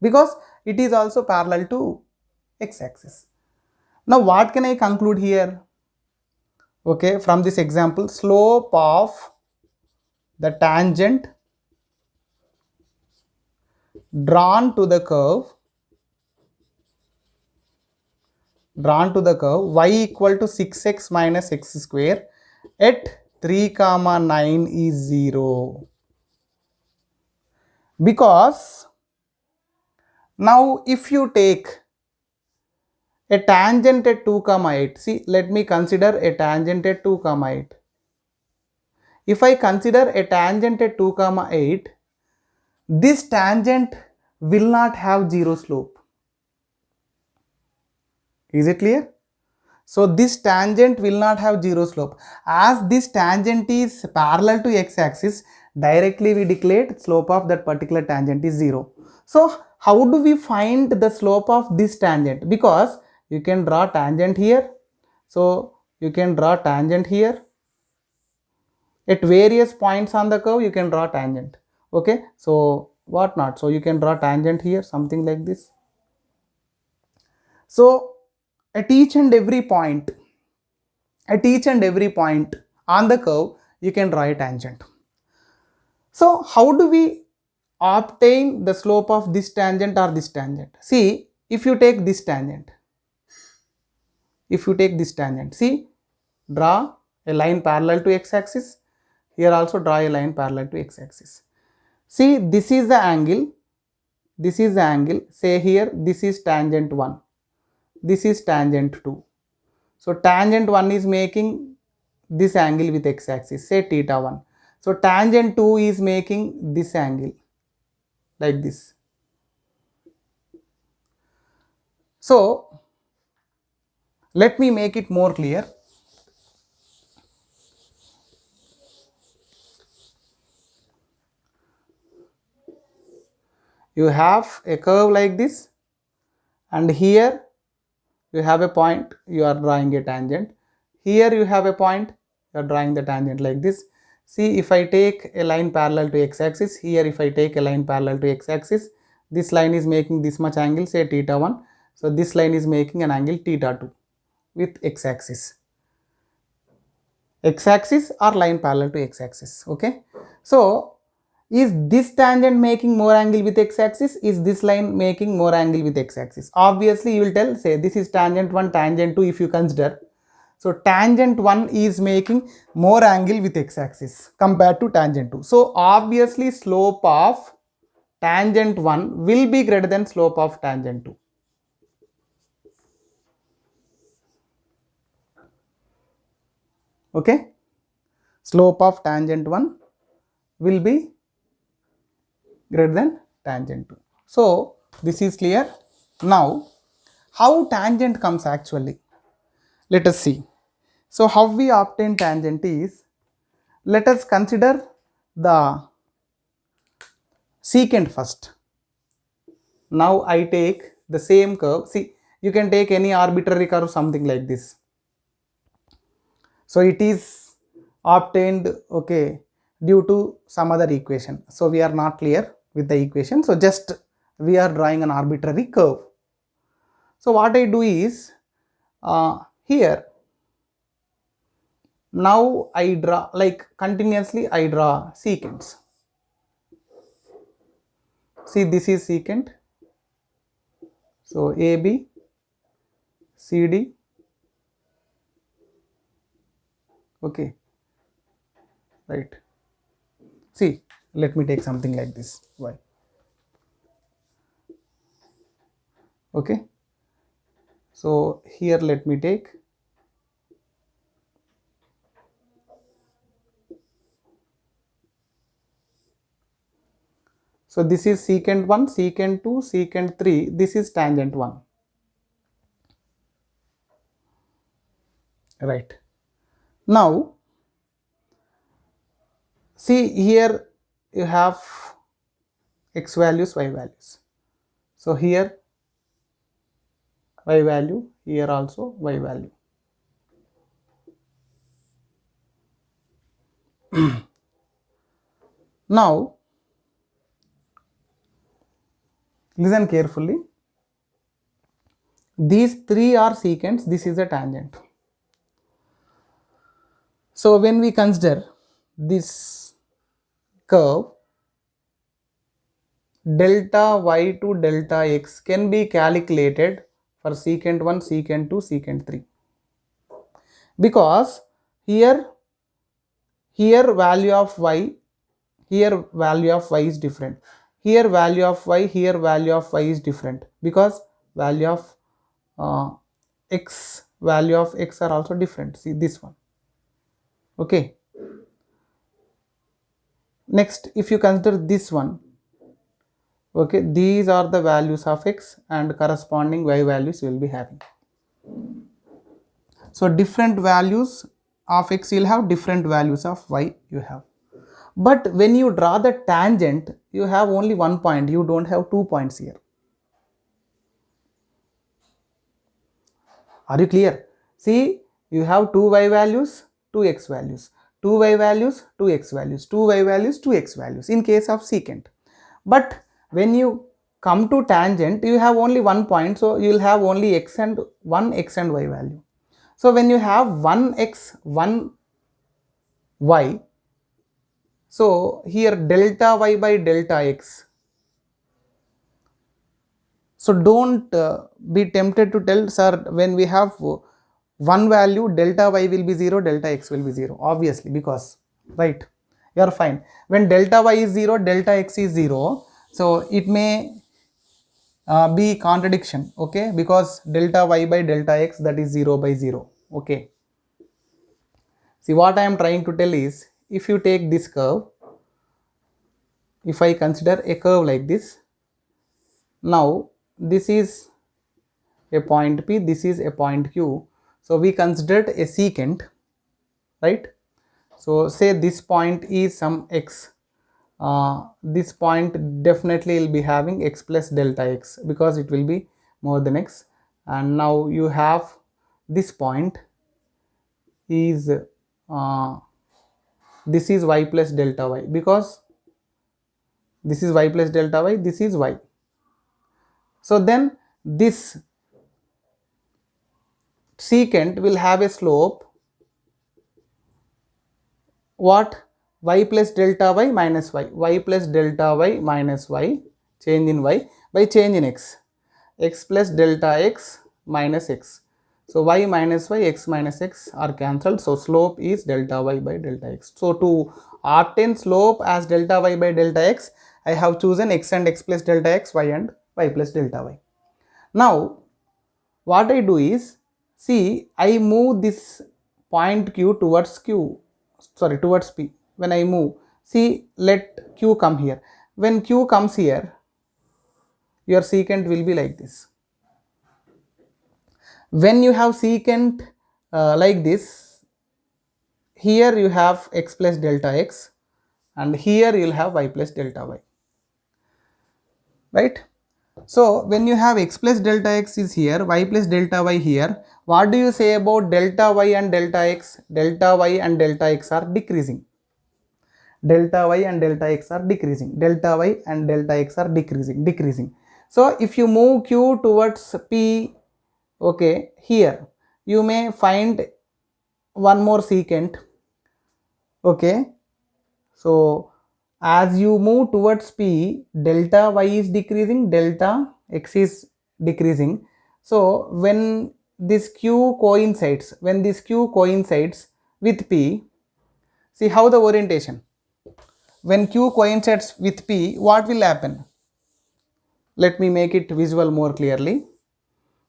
Speaker 1: because it is also parallel to x-axis. Now what can I conclude here? Okay, from this example, slope of the tangent drawn to the curve y equal to 6x minus x square at 3 comma 9 is 0, because now if you take a tangent at 2 comma 8, see, let me consider a tangent at 2 comma 8. If I consider a tangent at 2 comma 8, this tangent will not have 0 slope. Is it clear? So this tangent will not have 0 slope. As this tangent is parallel to x-axis, directly we declared slope of that particular tangent is 0. So how do we find the slope of this tangent? Because you can draw tangent here. So you can draw tangent here. At various points on the curve, you can draw tangent. Okay, so what not? So you can draw tangent here, something like this. So at each and every point on the curve, you can draw a tangent. So how do we obtain the slope of this tangent or this tangent? See, if you take this tangent, see, draw a line parallel to x-axis. Here also draw a line parallel to x-axis. See, this is the angle, say here this is tangent 1, this is tangent 2. So tangent 1 is making this angle with x-axis, say theta 1. So tangent 2 is making this angle like this. So let me make it more clear. You have a curve like this, and here you have a point, you are drawing a tangent. Here you have a point, you are drawing the tangent like this. See, if I take a line parallel to x-axis, here if I take a line parallel to x-axis, this line is making this much angle, say theta 1. So this line is making an angle theta 2. with x-axis. X-axis or line parallel to x-axis. Okay. So is this tangent making more angle with x-axis? Is this line making more angle with x-axis? Obviously you will tell, say this is tangent 1, tangent 2 if you consider. So tangent 1 is making more angle with x-axis compared to tangent 2. So obviously slope of tangent 1 will be greater than slope of tangent 2. Okay. Slope of tangent 1 will be greater than tangent 2. So this is clear. Now how tangent comes actually? Let us see. So how we obtain tangent is, let us consider the secant first. Now I take the same curve. See, you can take any arbitrary curve, something like this. So it is obtained, okay, due to some other equation. So we are not clear with the equation. So just we are drawing an arbitrary curve. So what I do is, here now I draw, like continuously I draw secants. See, this is secant. So AB, CD, okay, right. See, let me take something like this, y. Okay. So here let me take, so this is secant 1, secant 2, secant 3, this is tangent 1. Right. Now, see here you have x values, y values. So here y value, here also y value. Now, listen carefully. These three are secants, this is a tangent. So when we consider this curve, delta y to delta x can be calculated for secant 1, secant 2, secant 3. Because here value of y, here value of y is different. Here value of y, here value of y is different, because value of x, value of x are also different. See this one. Okay. Next, if you consider this one, okay, these are the values of x and corresponding y values you will be having. So different values of x you'll have, different values of y you have. But when you draw the tangent, you have only one point, you don't have 2 points here. Are you clear? See, you have 2 y values, 2 x values, 2 y values, 2 x values, 2 y values, 2 x values in case of secant. But when you come to tangent, you have only one point, so you will have only x and one x and y value. So when you have one x, one y, so here delta y by delta x. So don't be tempted to tell, sir, when we have one value, delta y will be 0, delta x will be 0, obviously, because, right, you are fine. When delta y is 0, delta x is 0, so it may be contradiction, okay, because delta y by delta x, that is 0 by 0, okay. See, what I am trying to tell is, if you take this curve, if I consider a curve like this, now this is a point P, this is a point Q. So we considered a secant, right? So say this point is some x. This point definitely will be having x plus delta x, because it will be more than x. And now you have this point is this is y plus delta y, because this is y plus delta y, this is y. So then this secant will have a slope what? Y plus delta y minus y plus delta y minus y, change in y by change in x plus delta x minus x. So y minus y, x minus x are cancelled. So slope is delta y by delta x. So to obtain slope as delta y by delta x, I have chosen x and x plus delta x, y and y plus delta y. Now what I do is, see, I move this point q towards towards p. When I move, see, let q come here. When q comes here, your secant will be like this. When you have secant like this, here you have x plus delta x, and here you will have y plus delta y, right? So when you have x plus delta x is here, y plus delta y here, what do you say about delta y and delta x? Delta y and delta x are decreasing. Delta y and delta x are decreasing. Delta y and delta x are decreasing. So if you move q towards p, okay, here you may find one more secant, okay. So as you move towards p, delta y is decreasing, delta x is decreasing. So when this q coincides, with p, see how the orientation. When q coincides with p, what will happen? Let me make it visual more clearly.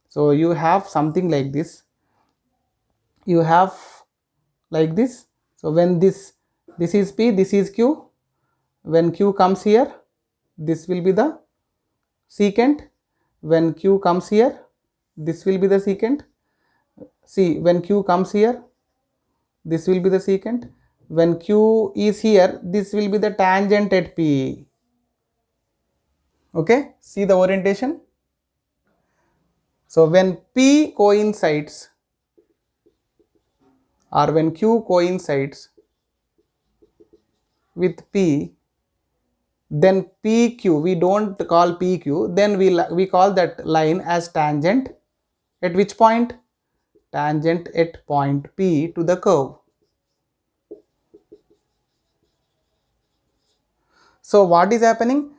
Speaker 1: So you have something like this. You have like this. So when this is p, this is q. When q comes here, this will be the secant. When q comes here, this will be the secant. See, when q comes here, this will be the secant. When q is here, this will be the tangent at p. Okay, see the orientation. So when p coincides, or when q coincides with p, then PQ, we don't call PQ, then we call that line as tangent at which point? Tangent at point P to the curve. So what is happening?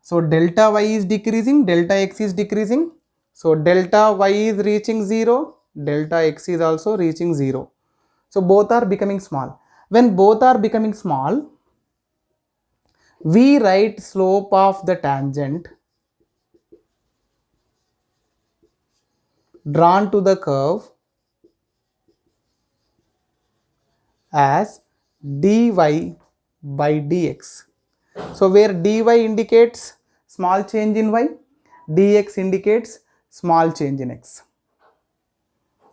Speaker 1: So delta y is decreasing, delta x is decreasing. So delta y is reaching 0, delta x is also reaching 0. So both are becoming small. When both are becoming small, we write slope of the tangent drawn to the curve as dy by dx. So where dy indicates small change in y, dx indicates small change in x.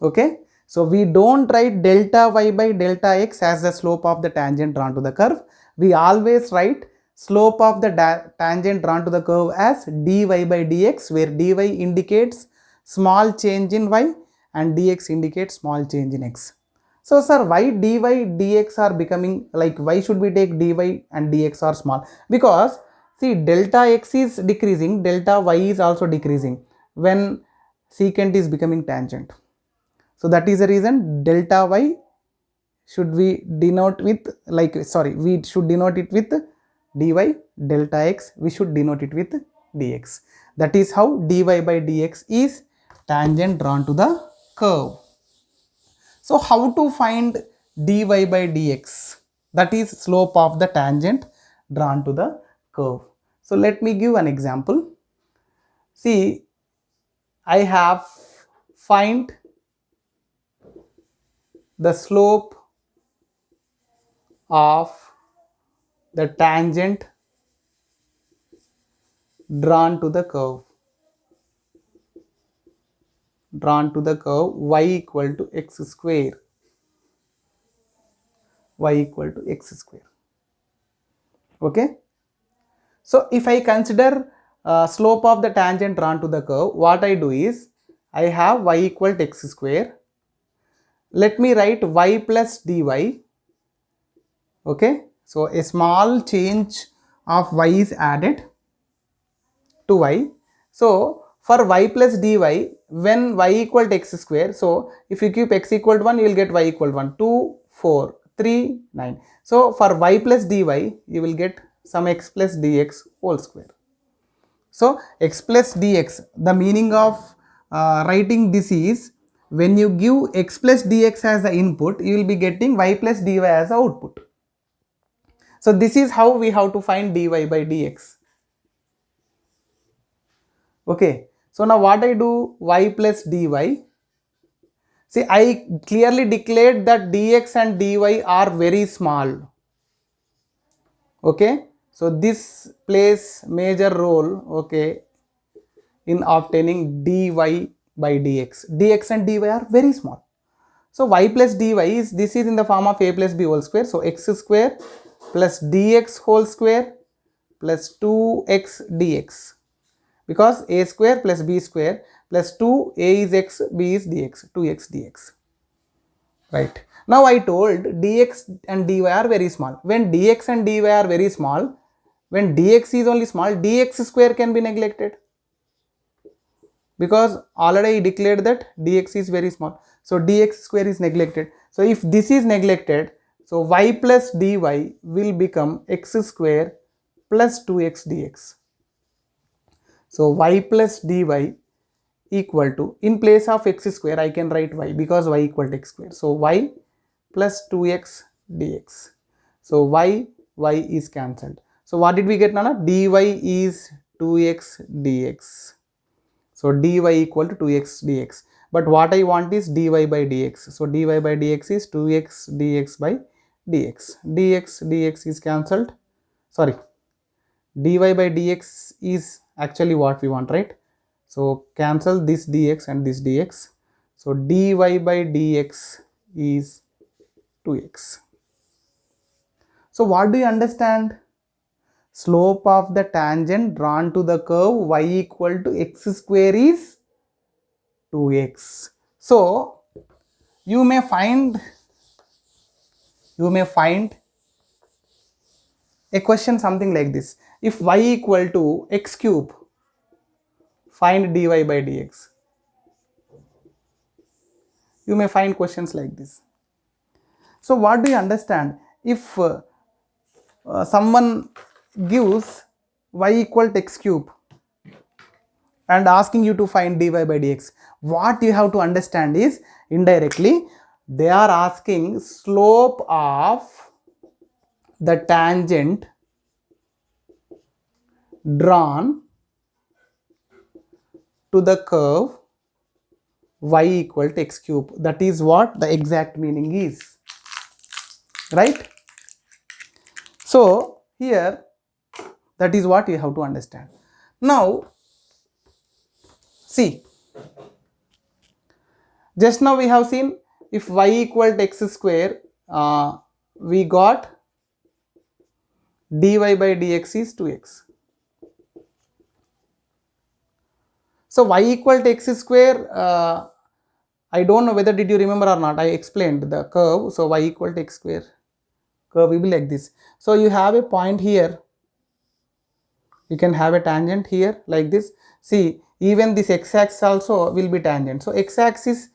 Speaker 1: Okay, so we don't write delta y by delta x as the slope of the tangent drawn to the curve. We always write slope of the tangent drawn to the curve as dy by dx, where dy indicates small change in y and dx indicates small change in x. So sir, why dy dx are becoming like, why should we take dy and dx are small? Because see, delta x is decreasing, delta y is also decreasing when secant is becoming tangent. So that is the reason delta y should we denote with, like, sorry, we should denote it with dy, delta x we should denote it with dx. That is how dy by dx is tangent drawn to the curve. So how to find dy by dx? That is slope of the tangent drawn to the curve. So let me give an example. See, I have find the slope of the tangent drawn to the curve y equal to x square, okay. So if I consider slope of the tangent drawn to the curve, what I do is, I have y equal to x square. Let me write y plus dy, okay. So a small change of y is added to y. So for y plus dy, when y equal to x square, so if you keep x equal to 1, you will get y equal to 1, 2, 4, 3, 9. So for y plus dy, you will get some x plus dx whole square. So x plus dx, the meaning of writing this is, when you give x plus dx as the input, you will be getting y plus dy as the output. So this is how we have to find dy by dx. Okay, so now what I do, y plus dy. See, I clearly declared that dx and dy are very small. Okay, so this plays major role, okay, in obtaining dy by dx. Dx and dy are very small. So y plus dy is, this is in the form of a plus b whole square. So x square plus dx whole square plus 2x dx. Because a square plus b square plus 2, a is x, b is dx, 2x dx. Right. Now I told dx and dy are very small. When dx and dy are very small, when dx is only small, dx square can be neglected. Because already I declared that dx is very small. So dx square is neglected. So if this is neglected, so y plus dy will become x square plus 2x dx. So y plus dy equal to, in place of x square I can write y, because y equal to x square. So y plus 2x dx. So y is cancelled. So what did we get, Nana? Dy is 2x dx. So dy equal to 2x dx. But what I want is dy by dx. So dy by dx is 2x dx by dx. Dx is cancelled. Sorry, dy by dx is actually what we want, right? So cancel this dx and this dx. So dy by dx is 2x. So what do you understand? Slope of the tangent drawn to the curve y equal to x square is 2x. So you may find a question something like this. If y equal to x cube, find dy by dx. You may find questions like this. So what do you understand? If someone gives y equal to x cube and asking you to find dy by dx, what you have to understand is, indirectly they are asking slope of the tangent drawn to the curve y equal to x cube. That is what the exact meaning is, right? So here, that is what you have to understand. Now see, just now we have seen, if y equal to x square, we got dy by dx is 2x. So y equal to x square, I don't know whether did you remember or not, I explained the curve. So y equal to x square, curve will be like this. So you have a point here, you can have a tangent here like this. See, even this x-axis also will be tangent. So x-axis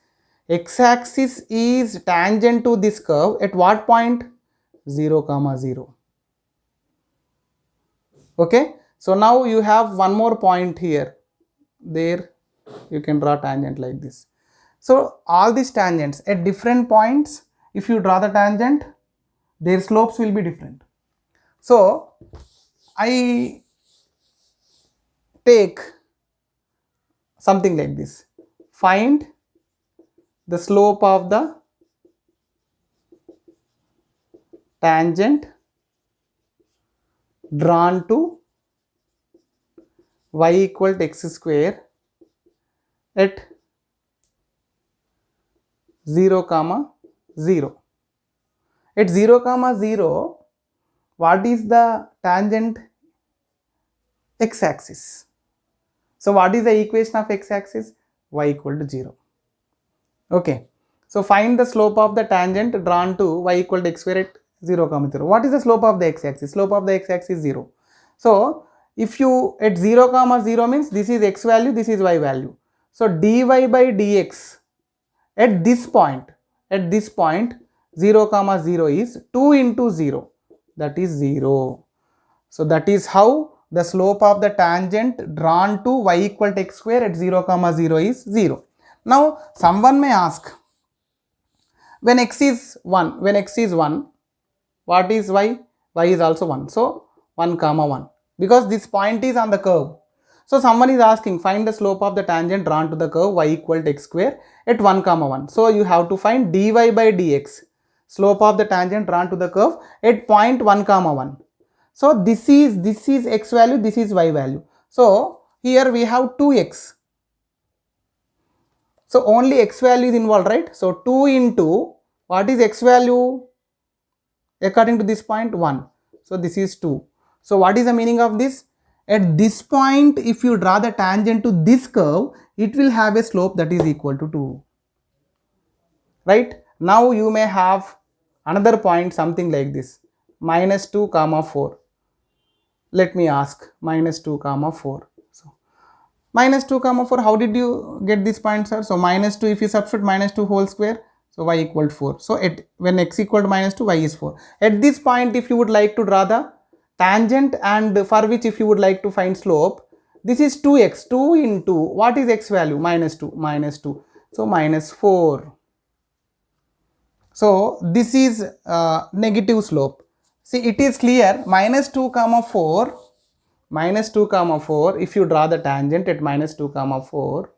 Speaker 1: is tangent to this curve at what point? 0, 0. Okay, so now you have one more point here, there you can draw tangent like this. So all these tangents at different points, if you draw the tangent, their slopes will be different. So I take something like this, find the slope of the tangent drawn to y equal to x square at 0, 0. At 0, 0, what is the tangent? X-axis. So what is the equation of x-axis? Y equal to 0. Okay. So find the slope of the tangent drawn to y equal to x square at 0, 0. What is the slope of the x-axis? Slope of the x-axis is 0. So if you at 0 comma 0 means this is x value, this is y value. So dy by dx at this point 0 comma 0 is 2 into 0, that is 0. So that is how the slope of the tangent drawn to y equal to x square at 0 comma 0 is 0. Now someone may ask, when x is 1, what is y? Y is also 1. So 1 comma 1, because this point is on the curve. So someone is asking, find the slope of the tangent drawn to the curve y equal to x square at 1 comma 1. So you have to find dy by dx, slope of the tangent drawn to the curve at point 1 comma 1. So this is x value, this is y value. So here we have 2x. So only x value is involved, right? So 2 into, what is x value according to this point? 1. So this is 2. So what is the meaning of this? At this point, if you draw the tangent to this curve, it will have a slope that is equal to 2. Right? Now you may have another point, something like this, minus 2 comma 4. Let me ask, minus 2 comma 4. So minus 2 comma 4, how did you get this point, sir? So minus 2, if you substitute minus 2 whole square, so y equal to 4. So when x equal to minus 2, y is 4. At this point, if you would like to draw the tangent, and for which if you would like to find slope, this is 2x, 2 into, what is x value? Minus 2, so minus 4. So this is negative slope. See, it is clear, minus 2 comma 4, if you draw the tangent at minus 2 comma 4,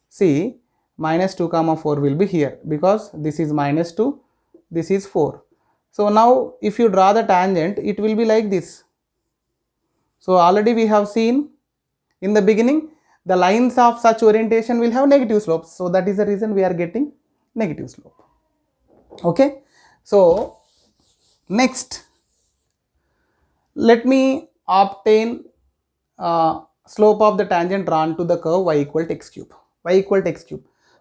Speaker 1: see, minus 2 comma 4 will be here, because this is minus 2, this is 4. So now if you draw the tangent, it will be like this. So already we have seen in the beginning, the lines of such orientation will have negative slopes. So that is the reason we are getting negative slope. Okay. So next, let me obtain slope of the tangent drawn to the curve y equal to x cube.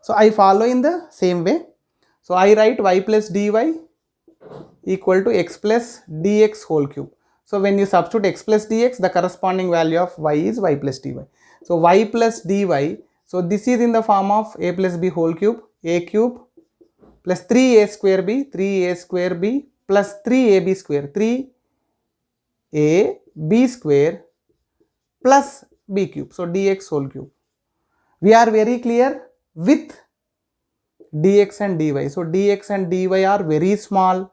Speaker 1: So I follow in the same way. So I write y plus dy equal to x plus dx whole cube. So when you substitute x plus dx, the corresponding value of y is y plus dy. So y plus dy, so this is in the form of a plus b whole cube, a cube plus 3a square b plus 3ab square, 3ab square plus b cube. So dx whole cube. We are very clear with dx and dy. So dx and dy are very small.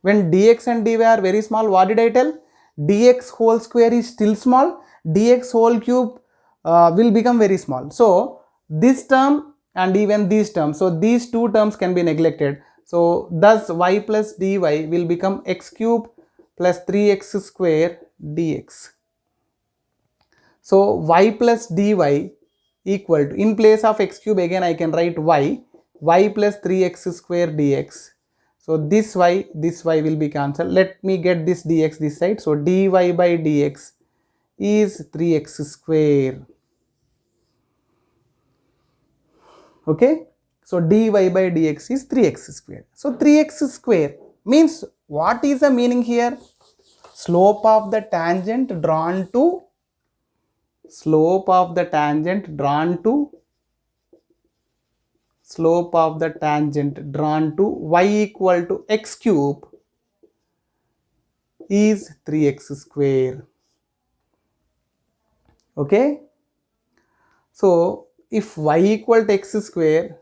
Speaker 1: When dx and dy are very small, what did I tell? Dx whole square is still small, dx whole cube will become very small. So this term and even these terms, so these two terms can be neglected. So thus y plus dy will become x cube plus 3x square dx. So y plus dy equal to, in place of x cube again I can write y plus 3x square dx. So this y will be cancelled. Let me get this dx this side. So dy by dx is 3x square. Okay. So dy by dx is 3x square. So 3x square means, what is the meaning here? Slope of the tangent drawn to y equal to x cube is 3x square. Okay. So if y equal to x square,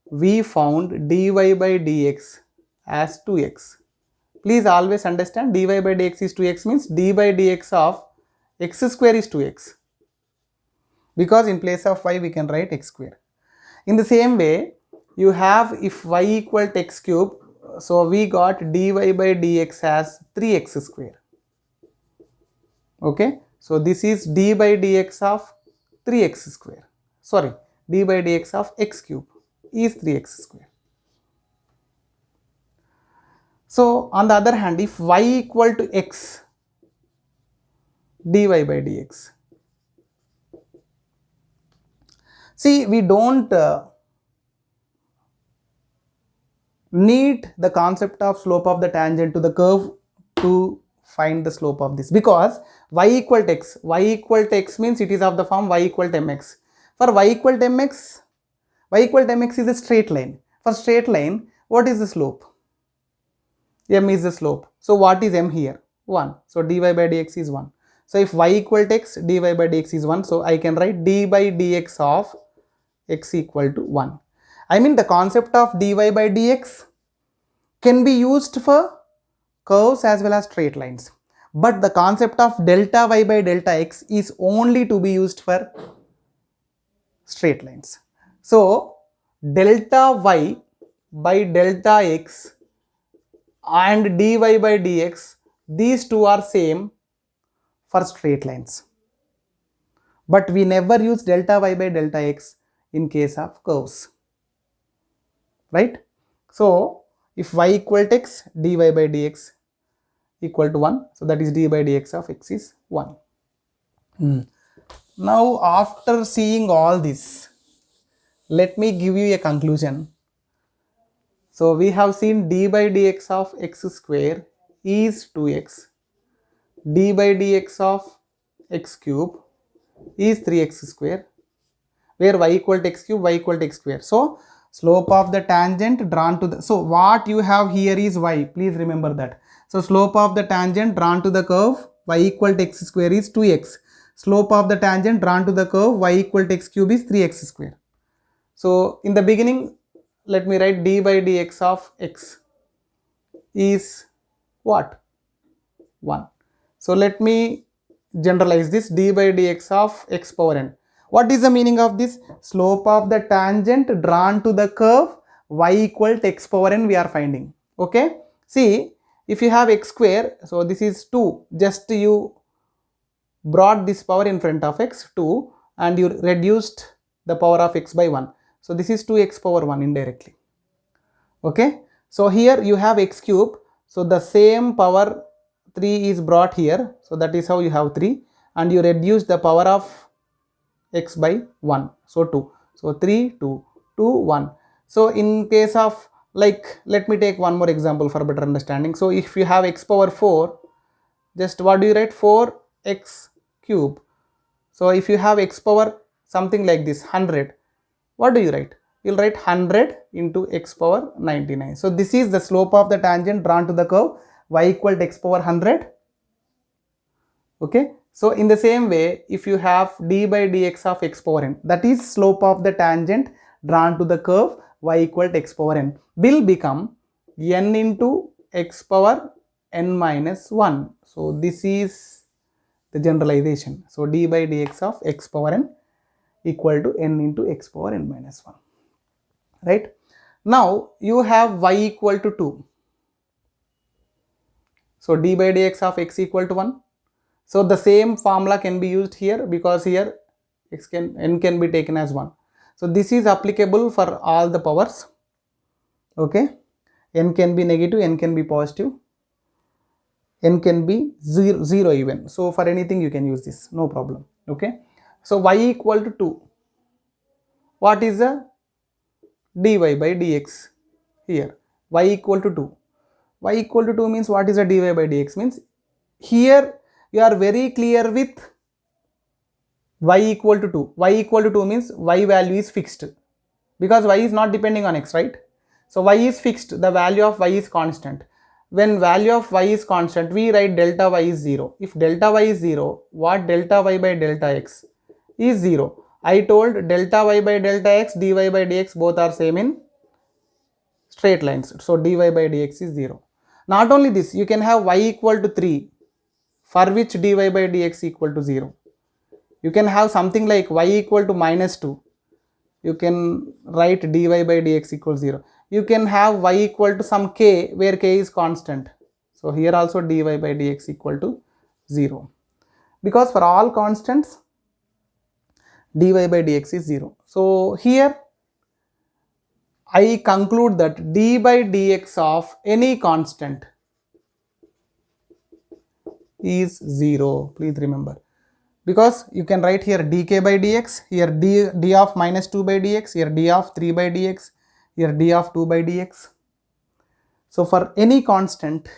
Speaker 1: we found dy by dx as 2x. Please always understand, dy by dx is 2x means d by dx of x square is 2x, because in place of y we can write x square. In the same way, you have, if y equal to x cube, so we got dy by dx as 3x square. Okay. So this is d by dx of 3x square. Sorry, d by dx of x cube is 3x square. So on the other hand, if y equal to x, dy by dx. See, we don't need the concept of slope of the tangent to the curve to find the slope of this, because y equal to x, y equal to x means it is of the form y equal to mx. For y equal to mx, y equal to mx is a straight line. For straight line, what is the slope? M is the slope. So what is m here? 1. So dy by dx is 1. So if y equal to x, dy by dx is 1. So I can write d by dx of x equal to 1. I mean, the concept of dy by dx can be used for curves as well as straight lines. But the concept of delta y by delta x is only to be used for straight lines. So delta y by delta x and dy by dx, these two are same for straight lines. But we never use delta y by delta x in case of curves. Right? So if y equal to x, dy by dx equal to 1. So that is d by dx of x is 1. Now after seeing all this, let me give you a conclusion. So we have seen d by dx of x square is 2x, d by dx of x cube is 3x square, where y equal to x cube, y equal to x square. So slope of the tangent drawn to the, so what you have here is y, please remember that. So slope of the tangent drawn to the curve y equal to x square is 2x. Slope of the tangent drawn to the curve y equal to x cube is 3x square. So in the beginning, let me write d by dx of x is what? 1. So let me generalize this, d by dx of x power n. What is the meaning of this? Slope of the tangent drawn to the curve y equal to x power n we are finding. Okay. See, if you have x square, so this is 2, just you brought this power in front of x 2 and you reduced the power of x by 1. So this is 2x power 1 indirectly. Okay. So here you have x cube. So the same power 3 is brought here. So that is how you have 3, and you reduce the power of x by 1. So 2. So 3, 2, 2, 1. So in case of, like, let me take one more example for better understanding. So if you have x power 4, just what do you write? 4x cube. So if you have x power something like this 100, what do you write? You'll write 100 into x power 99. So this is the slope of the tangent drawn to the curve y equal to x power 100. Okay. So in the same way, if you have d by dx of x power n, that is slope of the tangent drawn to the curve y equal to x power n, will become n into x power n minus 1. So this is the generalization. So d by dx of x power n equal to n into x power n minus 1. Right? Now you have y equal to 2. So d by dx of x equal to 1. So the same formula can be used here, because here n can be taken as 1. So this is applicable for all the powers. Okay. N can be negative, n can be positive, n can be 0 even. So for anything you can use this, no problem. Okay. So y equal to 2. What is the dy by dx here? Y equal to 2. Y equal to 2 means what is the dy by dx? Means here you are very clear with y equal to 2. Y equal to 2 means y value is fixed, because y is not depending on x, right? So y is fixed, the value of y is constant. When value of y is constant, we write delta y is 0. If delta y is 0, what delta y by delta x is 0. I told delta y by delta x, dy by dx both are same in straight lines. So dy by dx is 0. Not only this, you can have y equal to 3, for which dy by dx equal to 0. You can have something like y equal to minus 2. You can write dy by dx equals 0. You can have y equal to some k, where k is constant. So here also dy by dx equal to 0. Because for all constants, dy by dx is 0. So here I conclude that d by dx of any constant is 0. Please remember. Because you can write here dk by dx, here d of minus 2 by dx, here d of 3 by dx, here d of 2 by dx. So for any constant,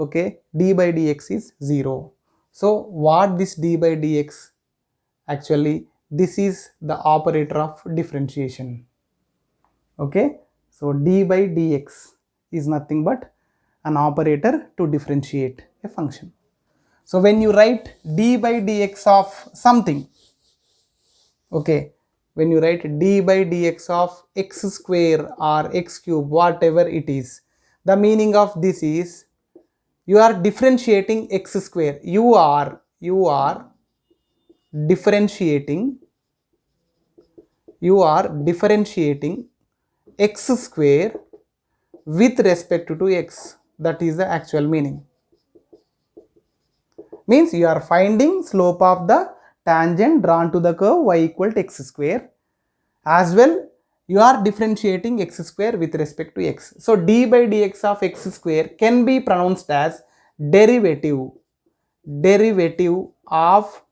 Speaker 1: okay, d by dx is 0. So what this d by dx, actually this is the operator of differentiation. Okay, so d by dx is nothing but an operator to differentiate a function. So when you write d by dx of something, okay, when you write d by dx of x square or x cube, whatever it is, the meaning of this is you are differentiating x square. You are differentiating x square with respect to x. That is the actual meaning. Means you are finding slope of the tangent drawn to the curve y equal to x square, as well you are differentiating x square with respect to x. So d by dx of x square can be pronounced as derivative of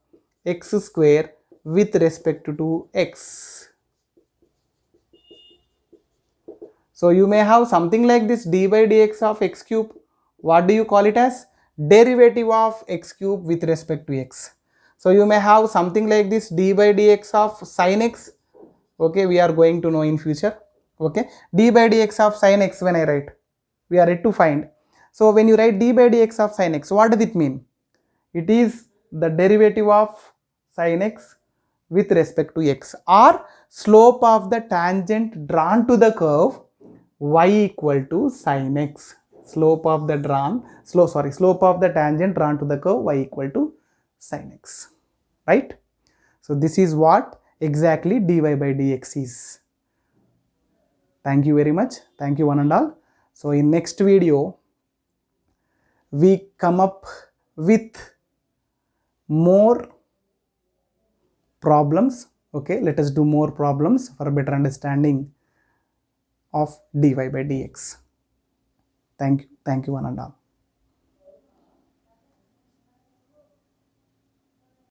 Speaker 1: x square with respect to x. So you may have something like this, d by dx of x cube. What do you call it as? Derivative of x cube with respect to x. So you may have something like this, d by dx of sin x. Okay, we are going to know in future. Okay, d by dx of sin x, when I write, we are yet to find. So when you write d by dx of sin x, what does it mean? It is the derivative of sin x with respect to x, or slope of the tangent drawn to the curve y equal to sin x. Slope of the tangent drawn to the curve y equal to sin x, right? So this is what exactly dy by dx is. Thank you very much. Thank you one and all. So in next video, we come up with more problems. Okay, let us do more problems for a better understanding of dy by dx. Thank you one and all.